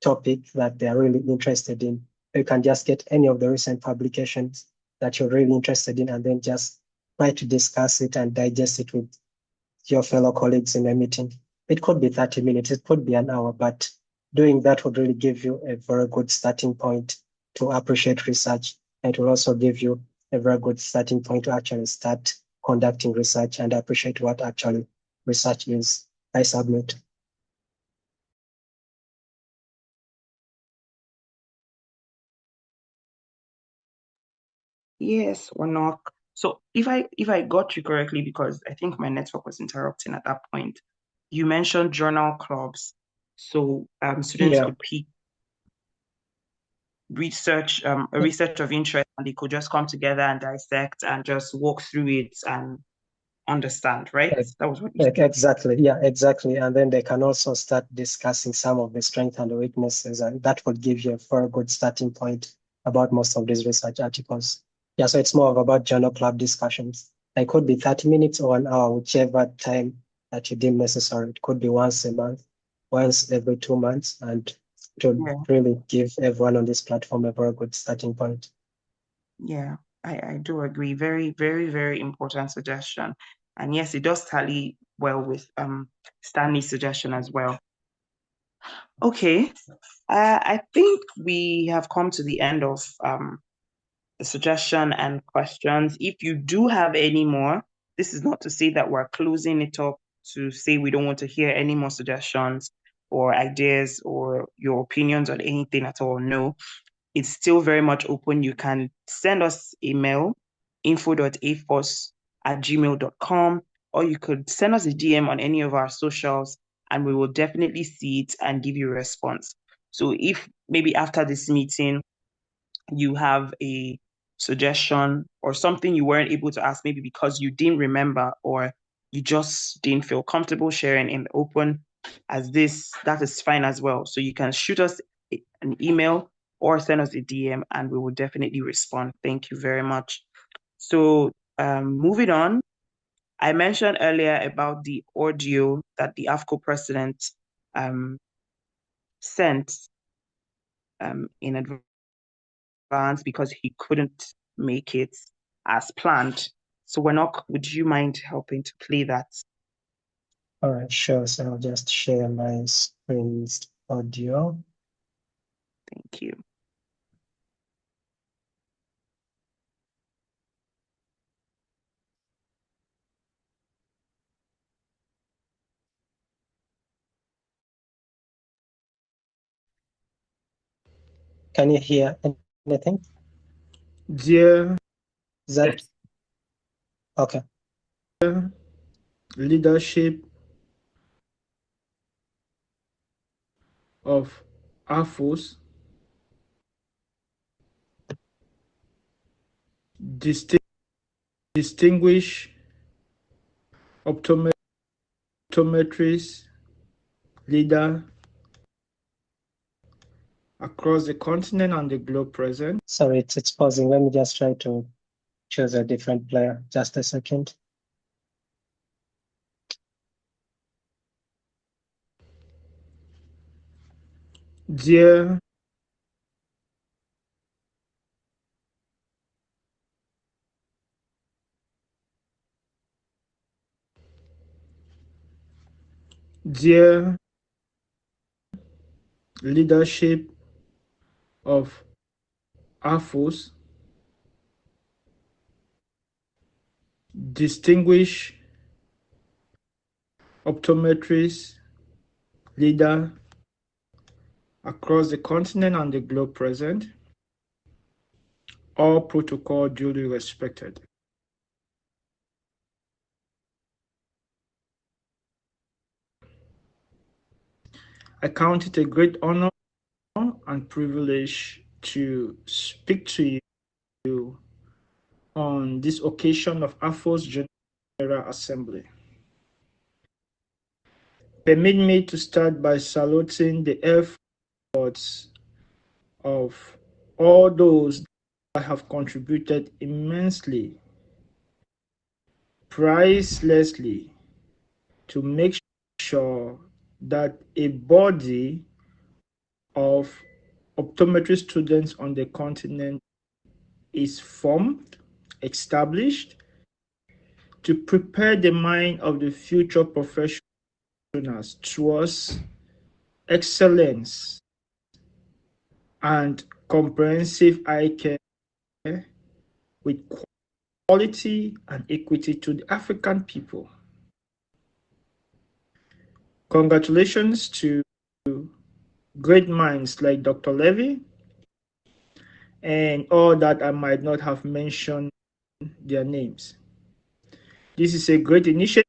topic that they're really interested in. You can just get any of the recent publications that you're really interested in and then just try to discuss it and digest it with your fellow colleagues in a meeting. It could be 30 minutes, it could be an hour, but doing that would really give you a very good starting point to appreciate research. It will also give you a very good starting point to actually start conducting research and appreciate what actually research is. I submit. Yes, Wanok. So if I got you correctly, because I think my network was interrupting at that point, you mentioned journal clubs. So students could pick research, a research of interest, and they could just come together and dissect and just walk through it and understand, right? That was what you said. Exactly. Yeah, exactly. And then they can also start discussing some of the strengths and the weaknesses, and that would give you a very good starting point about most of these research articles. Yeah, so it's more of about journal club discussions. It could be 30 minutes or an hour, whichever time that you deem necessary. It could be once a month, once every 2 months, and to really give everyone on this platform a very good starting point. Yeah, I do agree. Very, very, very important suggestion. And yes, it does tally well with Stanley's suggestion as well. Okay, I think we have come to the end of the suggestion and questions. If you do have any more, this is not to say that we're closing it up to say we don't want to hear any more suggestions or ideas or your opinions on anything at all. No, it's still very much open. You can send us email, info.afos@gmail.com, or you could send us a DM on any of our socials and we will definitely see it and give you a response. So if maybe after this meeting, you have a suggestion or something you weren't able to ask, maybe because you didn't remember or you just didn't feel comfortable sharing in the open as this, that is fine as well. So you can shoot us an email or send us a DM and we will definitely respond. Thank you very much. So moving on, I mentioned earlier about the audio that the AFCO president sent in advance because he couldn't make it as planned. So Wenok, would you mind helping to play that? All right, sure. So I'll just share my screen's audio. Thank you. Can you hear anything? Dear Is that okay? Leadership of AFOS, distinguished optometrist leader across the continent and the globe present. Sorry, it's pausing. Let me just try to choose a different player. Just a second. Dear leadership of AFOS, distinguished optometrist leader across the continent and the globe present, all protocol duly respected. I count it a great honor and privilege to speak to you on this occasion of AFOS General Assembly. Permit me to start by saluting the efforts of all those that have contributed immensely, pricelessly, to make sure that a body of optometry students on the continent is formed, established, to prepare the mind of the future professionals towards excellence and comprehensive eye care with quality and equity to the African people. Congratulations to great minds like Dr. Levy and all that I might not have mentioned their names. This is a great initiative.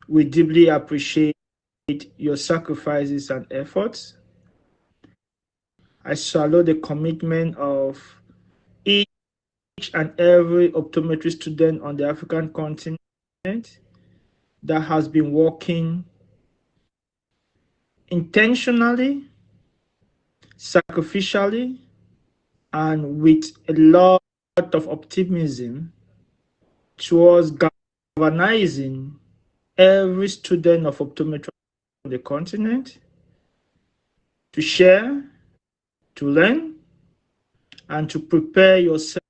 We deeply appreciate your sacrifices and efforts. I salute the commitment of each and every optometry student on the African continent that has been working intentionally, sacrificially, and with a lot of optimism towards galvanizing every student of optometry on the continent to share, to learn, and to prepare yourself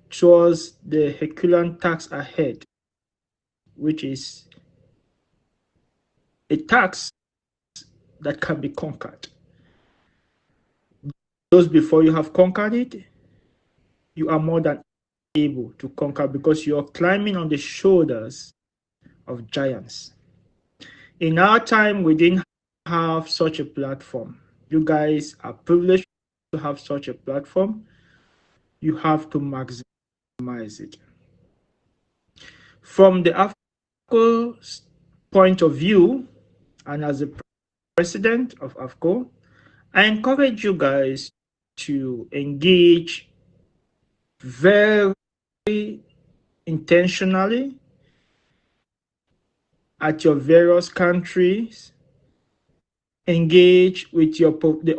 towards the Herculean task ahead, which is a task that can be conquered. Those before you have conquered it, you are more than able to conquer because you are climbing on the shoulders of giants. In our time, we didn't have such a platform. You guys are privileged to have such a platform. You have to maximize it. From the AFCO point of view, and as the president of AFCO, I encourage you guys to engage very intentionally at your various countries, engage with the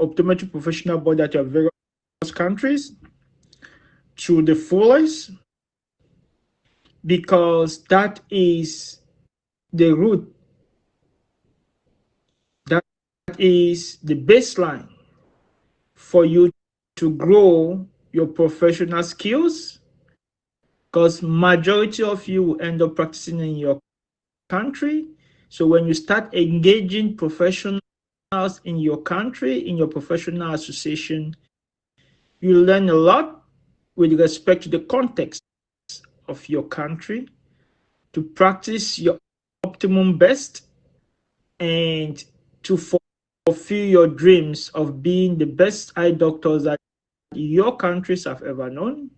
optometry professional board at your various countries to the fullest, because that is the root, that is the baseline for you to grow your professional skills, because majority of you will end up practicing in your country. So when you start engaging professionals in your country, in your professional association, you learn a lot with respect to the context of your country to practice your optimum best and to fulfill your dreams of being the best eye doctors that your countries have ever known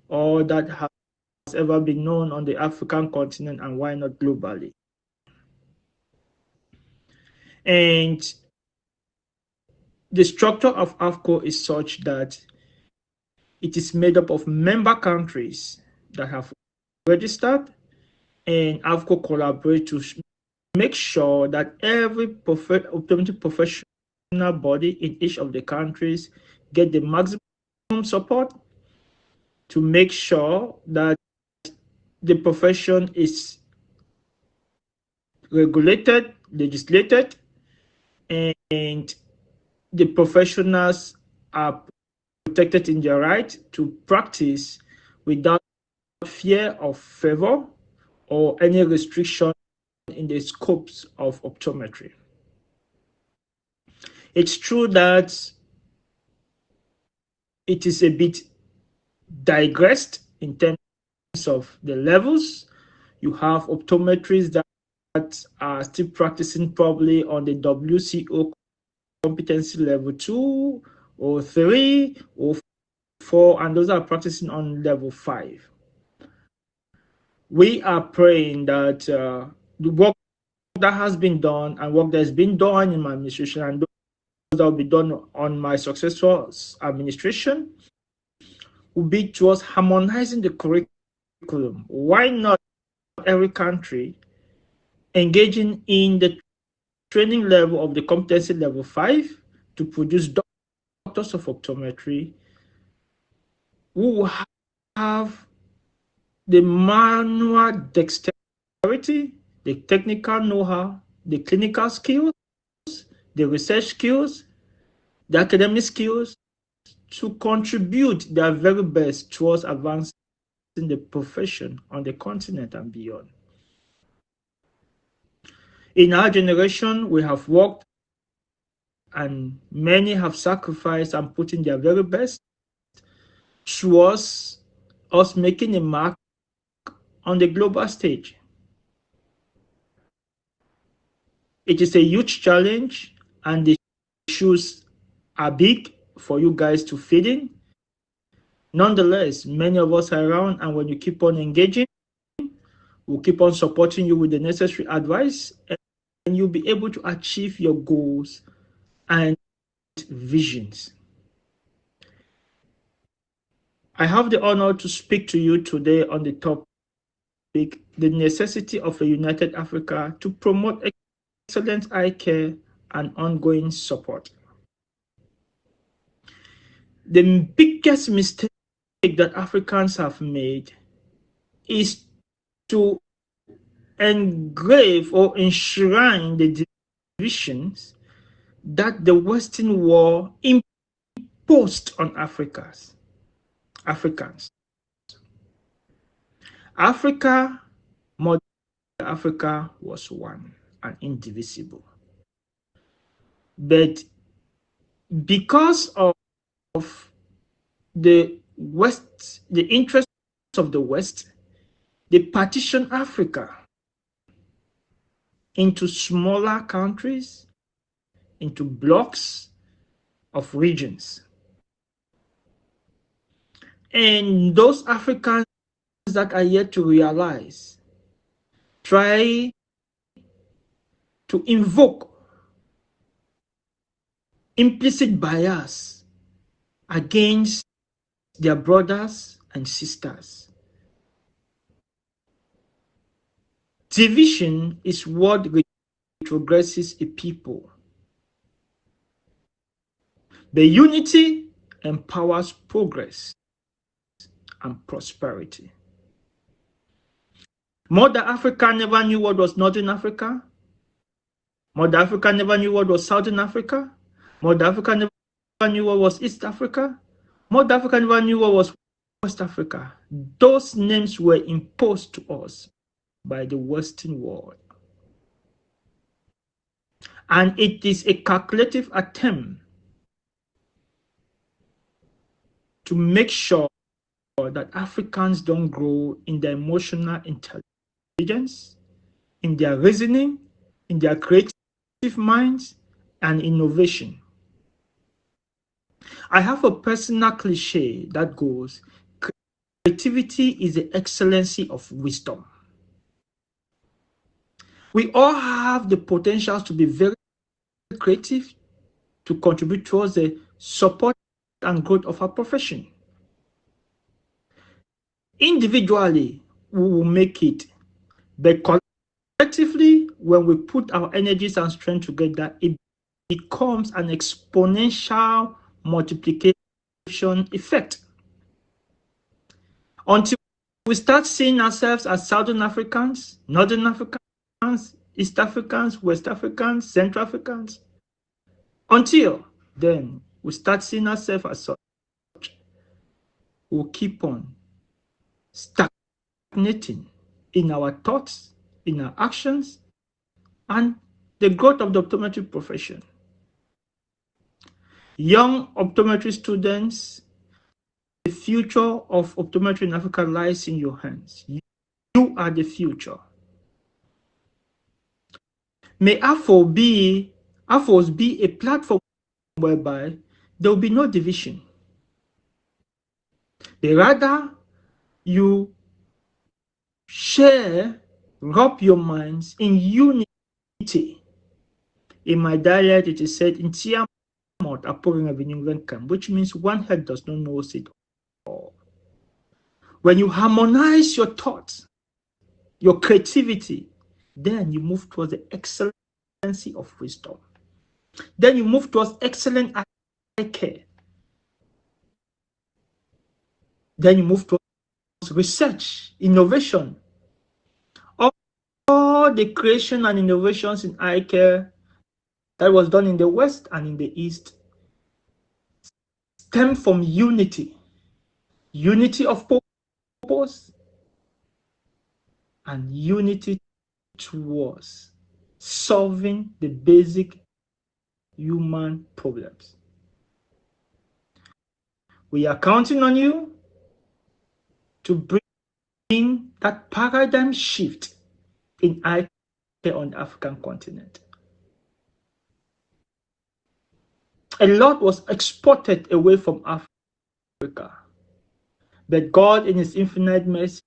or that has ever been known on the African continent, and why not globally. And the structure of AFCO is such that it is made up of member countries that have registered, and AFCO collaborates to make sure that every optometry professional body in each of the countries get the maximum support to make sure that the profession is regulated, legislated, and the professionals are protected in their right to practice without fear of favor or any restriction in the scopes of optometry. It's true that it is a bit digressed in terms of the levels. You have optometrists that are still practicing probably on the WCO competency level 2 or 3 or 4, and those are practicing on level 5. We are praying that the work that has been done and work that's been done in my administration and those that will be done on my successor's administration will be towards harmonizing the curriculum. Why not every country engaging in the training level of the competency level 5 to produce doctors of optometry who have the manual dexterity, the technical know-how, the clinical skills, the research skills, the academic skills to contribute their very best towards advancing the profession on the continent and beyond. In our generation, we have worked and many have sacrificed and put in their very best towards us making a mark on the global stage. It is a huge challenge and the shoes are big for you guys to fit in. Nonetheless, many of us are around, and when you keep on engaging, we'll keep on supporting you with the necessary advice, and you'll be able to achieve your goals and visions. I have the honor to speak to you today on the topic, the necessity of a united Africa to promote excellent eye care and ongoing support. The biggest mistake that Africans have made is to engrave or enshrine the divisions that the Western world imposed on Africans. Africa, Mother Africa was one and indivisible. But because of the West, the interests of the West, they partitioned Africa into smaller countries, into blocks of regions. And those Africans that are yet to realize try to invoke implicit bias against their brothers and sisters. Division is what retrogresses a people. The unity empowers progress and prosperity. Mother Africa never knew what was Northern Africa. Mother Africa never knew what was Southern Africa. Mother Africa never knew what was East Africa. Mother Africa never knew what was West Africa. Those names were imposed to us by the Western world. And it is a calculative attempt to make sure that Africans don't grow in their emotional intelligence, in their reasoning, in their creative minds, and innovation. I have a personal cliche that goes, creativity is the excellency of wisdom. We all have the potential to be very creative, to contribute towards the support and growth of our profession. Individually, we will make it, but collectively, when we put our energies and strength together, it becomes an exponential multiplication effect. Until we start seeing ourselves as Southern Africans, Northern Africans, East Africans, West Africans, Central Africans, until then we start seeing ourselves as such, we'll keep on stagnating in our thoughts, in our actions, and the growth of the optometry profession. Young optometry students, the future of optometry in Africa lies in your hands. You are the future. May AFOS be a platform whereby there will be no division. But rather, you share, rub your minds in unity. In my dialect, it is said, in which means one head does not know it all. When you harmonize your thoughts, your creativity, then you move towards the excellency of wisdom. Then you move towards excellent eye care. Then you move towards research, innovation. All the creation and innovations in eye care that was done in the West and in the East stem from unity. Unity of purpose and unity towards solving the basic human problems. We are counting on you to bring that paradigm shift in eye care on the African continent. A lot was exported away from Africa, but God in his infinite mercy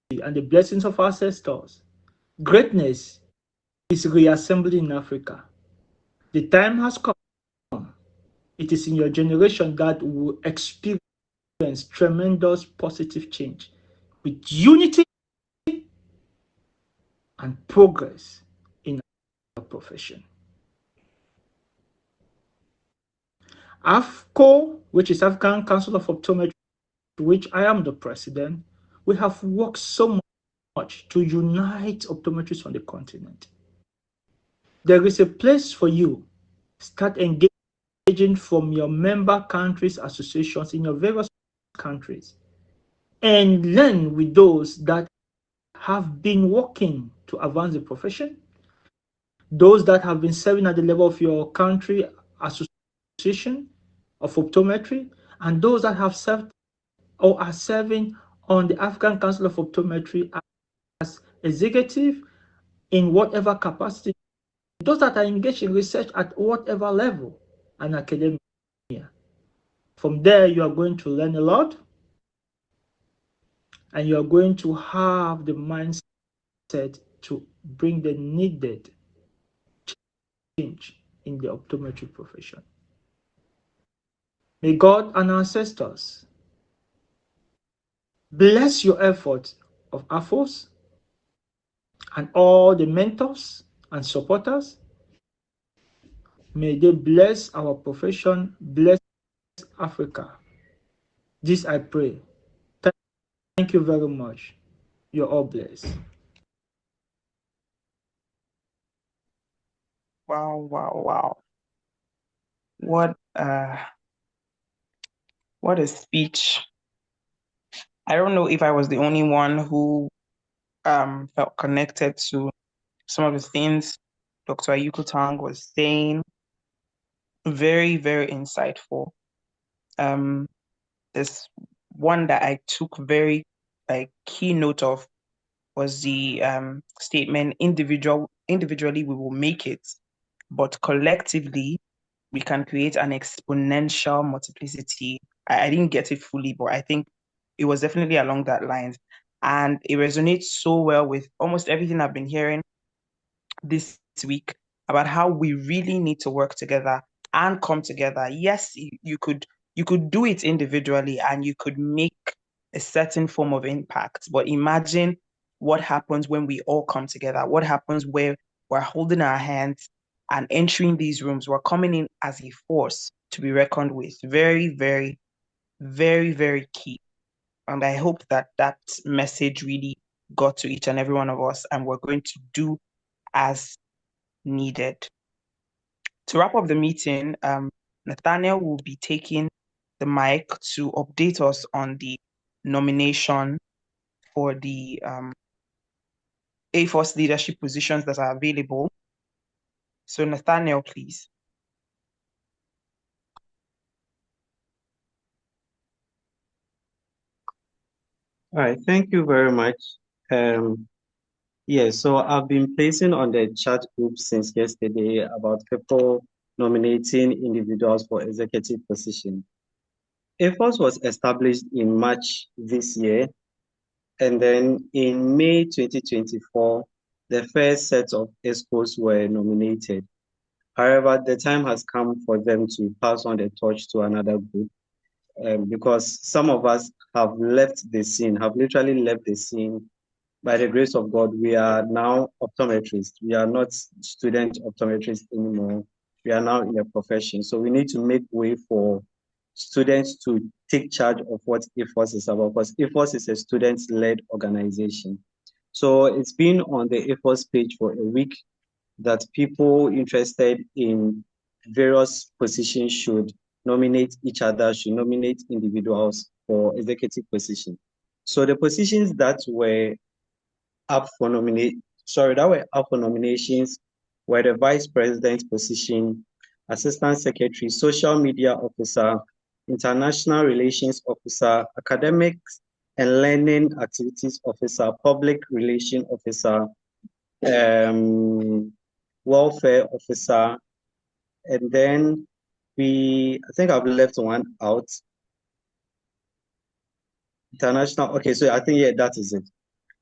and the blessings of our ancestors, greatness is reassembled in Africa. The time has come. It is in your generation that will experience tremendous positive change with unity and progress in our profession. AFCO, which is African Council of Optometry, which I am the president, we have worked so much to unite optometrists on the continent. There is a place for you. Start engaging from your member countries, associations in your various countries, and learn with those that have been working to advance the profession, those that have been serving at the level of your country association of optometry, and those that have served or are serving on the African Council of Optometry as executive in whatever capacity, those that are engaged in research at whatever level and academia. From there, you are going to learn a lot, and you are going to have the mindset to bring the needed change in the optometry profession. May God and our ancestors bless your efforts of AFOS and all the mentors and supporters. May they bless our profession, bless Africa. This I pray. Thank you very much. You're all blessed. Wow, wow, wow. What a speech. I don't know if I was the only one who felt connected to some of the things Dr. Ayuko Tang was saying. Very, very insightful. This one that I took very key note of was the statement, individually we will make it, but collectively we can create an exponential multiplicity. I didn't get it fully, but I think it was definitely along that lines. And it resonates so well with almost everything I've been hearing this week about how we really need to work together and come together. Yes, you could do it individually and you could make a certain form of impact, but imagine what happens when we all come together. What happens where we're holding our hands and entering these rooms? We're coming in as a force to be reckoned with. Very, very, very, very key. And I hope that that message really got to each and every one of us, and we're going to do as needed. To wrap up the meeting, Nathaniel will be taking the mic to update us on the nomination for the AFOS leadership positions that are available. So Nathaniel, please. All right, thank you very much. Yeah, so I've been placing on the chat group since yesterday about people nominating individuals for executive position. AFOS was established in March this year, and then in May 2024, the first set of ESCOs were nominated. However, the time has come for them to pass on the torch to another group, because some of us have left the scene, have literally left the scene. By the grace of God, we are now optometrists. We are not student optometrists anymore. We are now in a profession. So we need to make way for students to take charge of what AFOS is about, because AFOS is a student-led organization. So it's been on the AFOS page for a week that people interested in various positions should nominate each other, should nominate individuals for executive position. So the positions that were up for nominations were the vice president position, assistant secretary, social media officer, international relations officer, academics and learning activities officer, public relation officer, welfare officer, and then I think I've left one out. International. Okay, so I think, yeah, that is it.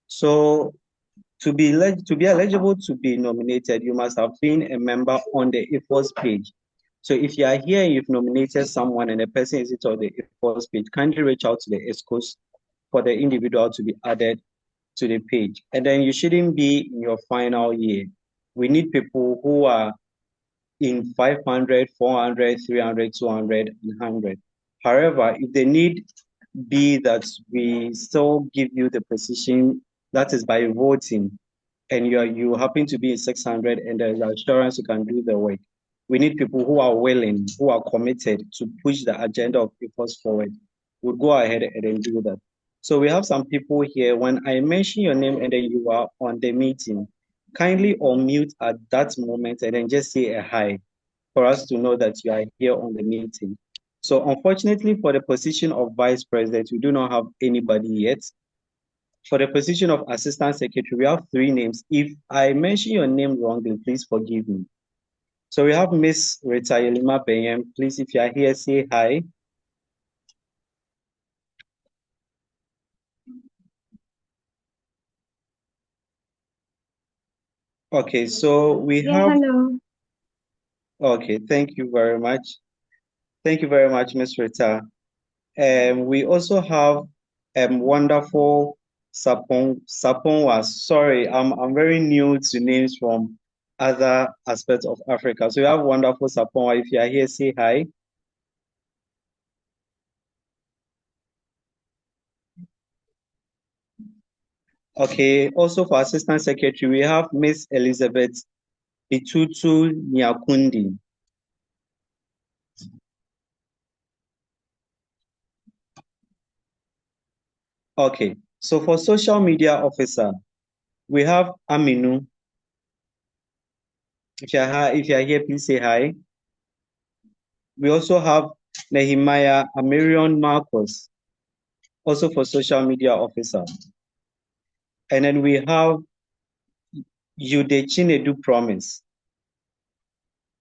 So to be eligible to be nominated, you must have been a member on the AFOS page. So if you are here and you've nominated someone and the person isn't on the AFOS page, kindly reach out to the ESCOs for the individual to be added to the page. And then you shouldn't be in your final year. We need people who are in 500, 400, 300, 200, and 100. However, if the need be that we still give you the position, that is by voting, and you happen to be in 600 and there's assurance you can do the work. We need people who are willing, who are committed to push the agenda of AFOS forward. We'll go ahead and then do that. So we have some people here. When I mention your name and then you are on the meeting, kindly unmute at that moment and then just say a hi for us to know that you are here on the meeting. So unfortunately for the position of Vice President, we do not have anybody yet. For the position of Assistant Secretary, we have 3 names. If I mention your name wrongly, please forgive me. So we have Miss Rita Yelima Benyem. Please, if you are here, say hi. Okay, so we have... Hello. Okay, thank you very much. Thank you very much, Miss Rita. We also have wonderful Saponwa. Sorry, I'm very new to names from other aspects of Africa. So we have wonderful Saponwa. If you are here, say hi. Okay, also for Assistant Secretary, we have Miss Elizabeth Itutu Nyakundi. Okay, so for Social Media Officer, we have Aminu. If you are here, please say hi. We also have Nehemiah Amirion Marcos, also for Social Media Officer. And then we have Yudechinedu Promise.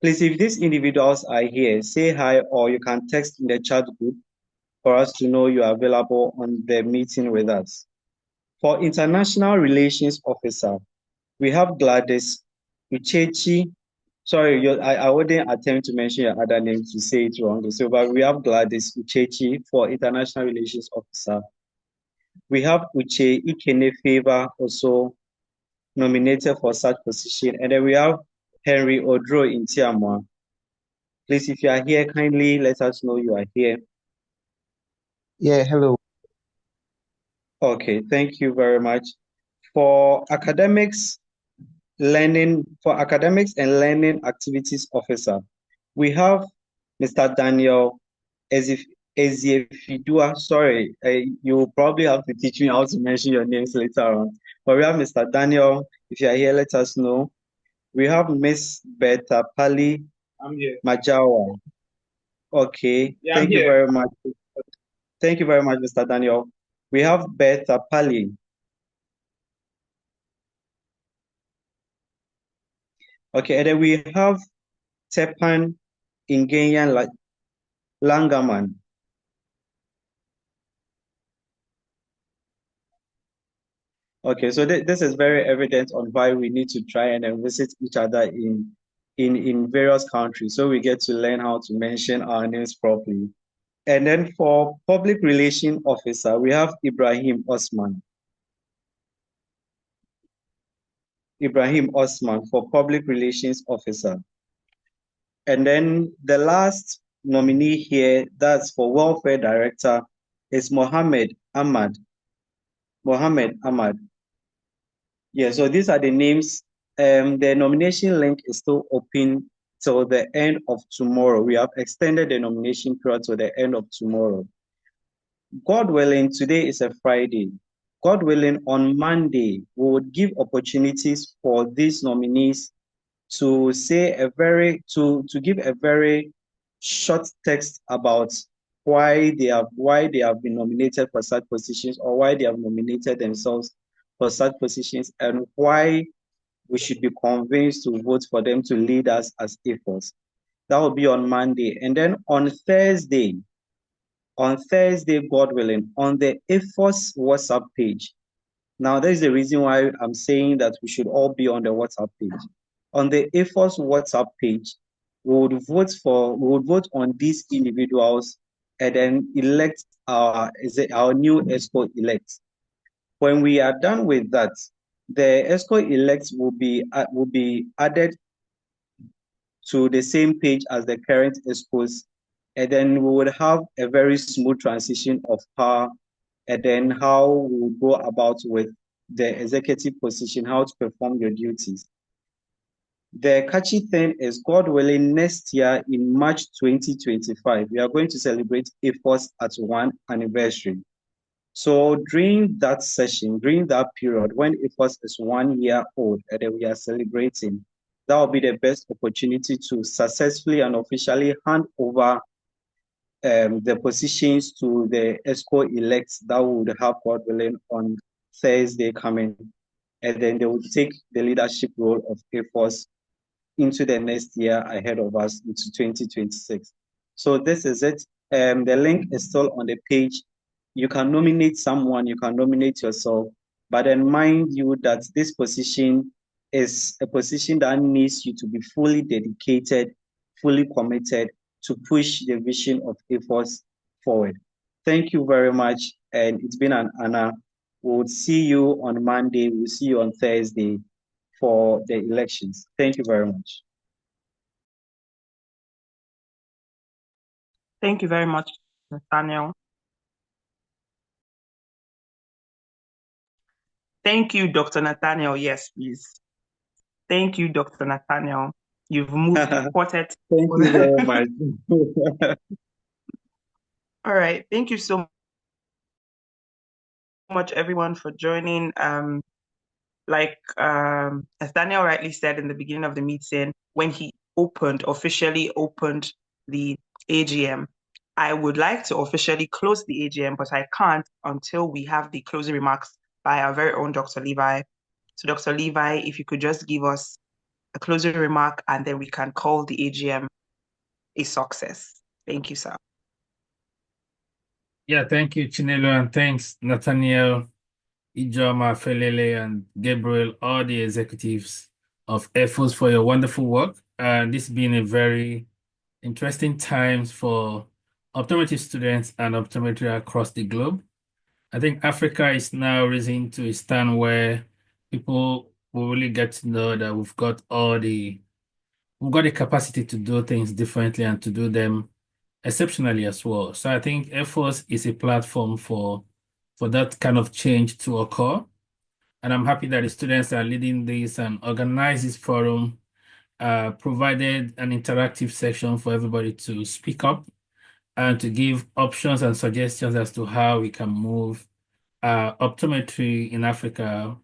Please, if these individuals are here, say hi, or you can text in the chat group for us to know you are available on the meeting with us. For International Relations Officer, we have Gladys Uchechi. Sorry, I wouldn't attempt to mention your other name to say it wrongly. So, but we have Gladys Uchechi for International Relations Officer. We have Uche Ikene Favor also nominated for such position. And then we have Henry Odro in Tiamwa. Please, if you are here, kindly let us know you are here. Yeah, hello. Okay, thank you very much. For academics and learning activities officer, we have Mr. Daniel Eziefidua. Sorry, you will probably have to teach me how to mention your names later on. But we have Mr. Daniel. If you are here, let us know. We have Miss Beta Pali Majawa. Okay, yeah, thank you very much. Thank you very much, Mr. Daniel. We have Beta Pali. Okay, and then we have Tepan Ingenyan Langaman. Okay, so this is very evident on why we need to try and visit each other in various countries, so we get to learn how to mention our names properly. And then for Public Relation Officer, we have Ibrahim Osman. Ibrahim Osman for Public Relations Officer. And then the last nominee here, that's for Welfare Director, is Mohammed Ahmad. Mohammed Ahmad. Yeah, so these are the names. The nomination link is still open till the end of tomorrow. We have extended the nomination period to the end of tomorrow. God willing, today is a Friday. God willing, on Monday, we would give opportunities for these nominees to say to give a very short text about why they have been nominated for such positions, or why they have nominated themselves for such positions, and why we should be convinced to vote for them to lead us as AFOS. That will be on Monday. And then on Thursday, God willing, on the AFOS WhatsApp page. Now, there's the reason why I'm saying that we should all be on the WhatsApp page. On the AFOS WhatsApp page, we would vote on these individuals and then elect our new ESCO elect. When we are done with that, the ESCO elects will be added to the same page as the current ESCOs, and then we would have a very smooth transition of power, and then how we will go about with the executive position, how to perform your duties. The catchy thing is, God willing, next year in March 2025, we are going to celebrate AFOS at 1 anniversary. So during that session, during that period, when AFOS is 1 year old and then we are celebrating, that will be the best opportunity to successfully and officially hand over the positions to the ESCO elects that would have, God willing, on Thursday coming. And then they would take the leadership role of AFOS into the next year ahead of us, into 2026. So this is it. The link is still on the page. You can nominate someone, you can nominate yourself, but then mind you that this position is a position that needs you to be fully dedicated, fully committed to push the vision of AFOS forward. Thank you very much, and it's been an honor. We'll see you on Monday, we'll see you on Thursday for the elections. Thank you very much. Thank you very much, Nathaniel. Thank you, Dr. Nathaniel. Yes, please. Thank you, Dr. Nathaniel. You've moved the quartet. Thank you very much. All right. Thank you so much, everyone, for joining. Like Nathaniel rightly said in the beginning of the meeting, when he officially opened the AGM, I would like to officially close the AGM, but I can't until we have the closing remarks by our very own Dr. Levi. So Dr. Levi, if you could just give us a closing remark and then we can call the AGM a success. Thank you, sir. Yeah, thank you, Chinelo, and thanks, Nathaniel, Ijoma, Felele, and Gabriel, all the executives of AFOS for your wonderful work. This has been a very interesting times for optometry students and optometry across the globe. I think Africa is now rising to a stand where people will really get to know that we've got the capacity to do things differently and to do them exceptionally as well. So I think AFOS is a platform for that kind of change to occur. And I'm happy that the students are leading this and organize this forum, provided an interactive section for everybody to speak up and to give options and suggestions as to how we can move optometry in Africa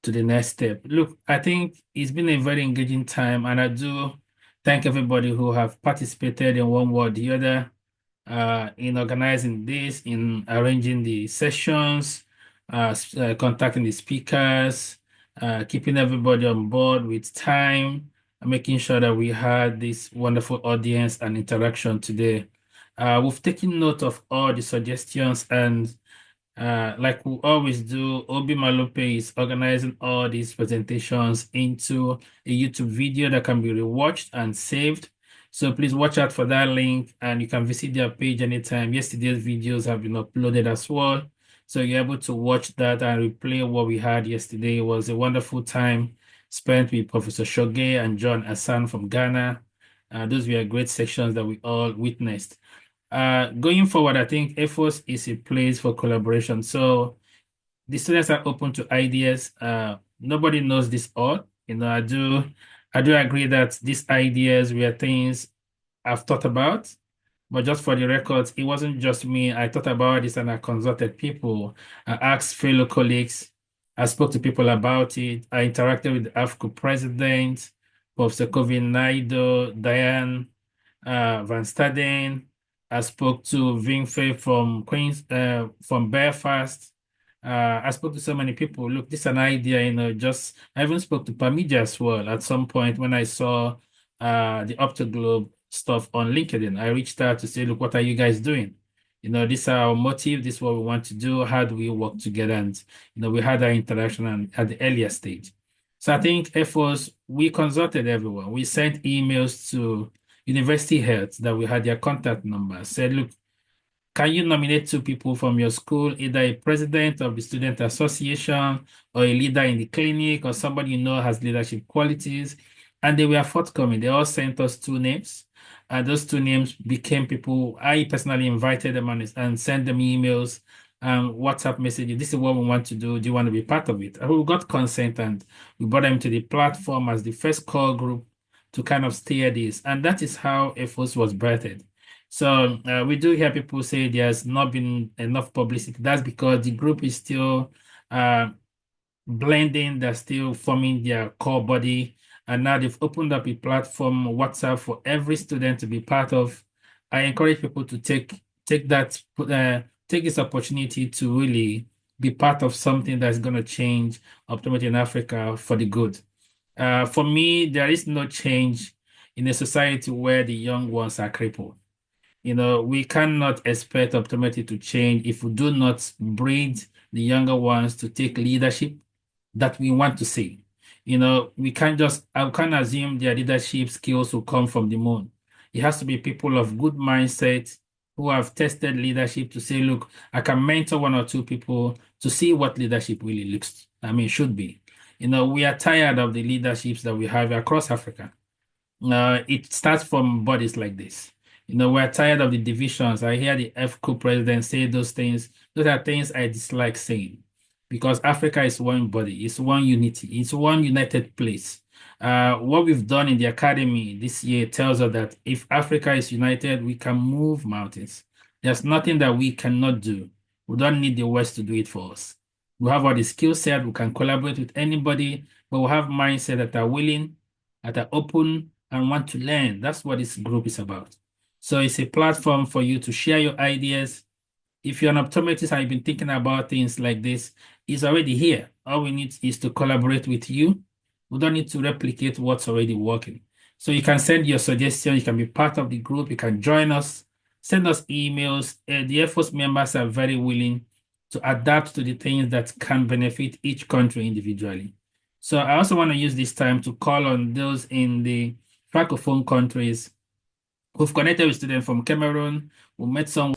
to the next step. Look, I think it's been a very engaging time, and I do thank everybody who have participated in one way or the other in organizing this, in arranging the sessions, contacting the speakers, keeping everybody on board with time, and making sure that we had this wonderful audience and interaction today. We've taken note of all the suggestions, and like we always do, Obi Malope is organizing all these presentations into a YouTube video that can be rewatched and saved. So please watch out for that link, and you can visit their page anytime. Yesterday's videos have been uploaded as well. So you're able to watch that and replay what we had yesterday. It was a wonderful time spent with Professor Shoge and John Assan from Ghana. Those were great sections that we all witnessed. Going forward, I think AFOS is a place for collaboration. So the students are open to ideas. Nobody knows this all. I do agree that these ideas were things I've thought about, but just for the records, it wasn't just me. I thought about this and I consulted people. I asked fellow colleagues. I spoke to people about it. I interacted with the AFCO president, Professor Kovin Naido, Diane Van Staden. I spoke to Vingfe from from Belfast. I spoke to so many people. Look, this is an idea, I even spoke to Pamija as well at some point when I saw the Optoglobe stuff on LinkedIn. I reached out to say, look, what are you guys doing? This is our motive. This is what we want to do. How do we work together? And, we had our interaction at the earlier stage. So I think AFOS, we consulted everyone. We sent emails to, university heads that we had their contact numbers, said, look, can you nominate 2 people from your school, either a president of the student association or a leader in the clinic or somebody you know has leadership qualities? And they were forthcoming. They all sent us 2 names. And those 2 names became people. I personally invited them and sent them emails, WhatsApp messages. This is what we want to do. Do you want to be part of it? And we got consent and we brought them to the platform as the first core group to kind of steer this. And that is how AFOS was birthed. So we do hear people say there's not been enough publicity. That's because the group is still blending, they're still forming their core body. And now they've opened up a platform, WhatsApp, for every student to be part of. I encourage people to take this opportunity to really be part of something that's going to change optometry in Africa for the good. For me, there is no change in a society where the young ones are crippled. We cannot expect optometry to change if we do not breed the younger ones to take leadership that we want to see. I can't assume their leadership skills will come from the moon. It has to be people of good mindset who have tested leadership to say, look, I can mentor 1 or 2 people to see what leadership really should be. We are tired of the leaderships that we have across Africa. It starts from bodies like this. We're tired of the divisions. I hear the FCO president say those things. Those are things I dislike saying, because Africa is one body, it's one unity, it's one united place. What we've done in the academy this year tells us that if Africa is united, we can move mountains. There's nothing that we cannot do. We don't need the West to do it for us. We have all the skill set, we can collaborate with anybody, but we have mindset that are willing, that are open, and want to learn. That's what this group is about. So it's a platform for you to share your ideas. If you're an optometrist and you've been thinking about things like this, it's already here. All we need is to collaborate with you. We don't need to replicate what's already working. So you can send your suggestions. You can be part of the group. You can join us. Send us emails. The AFOS members are very willing to adapt to the things that can benefit each country individually. So I also want to use this time to call on those in the Francophone countries who've connected with students from Cameroon, who met some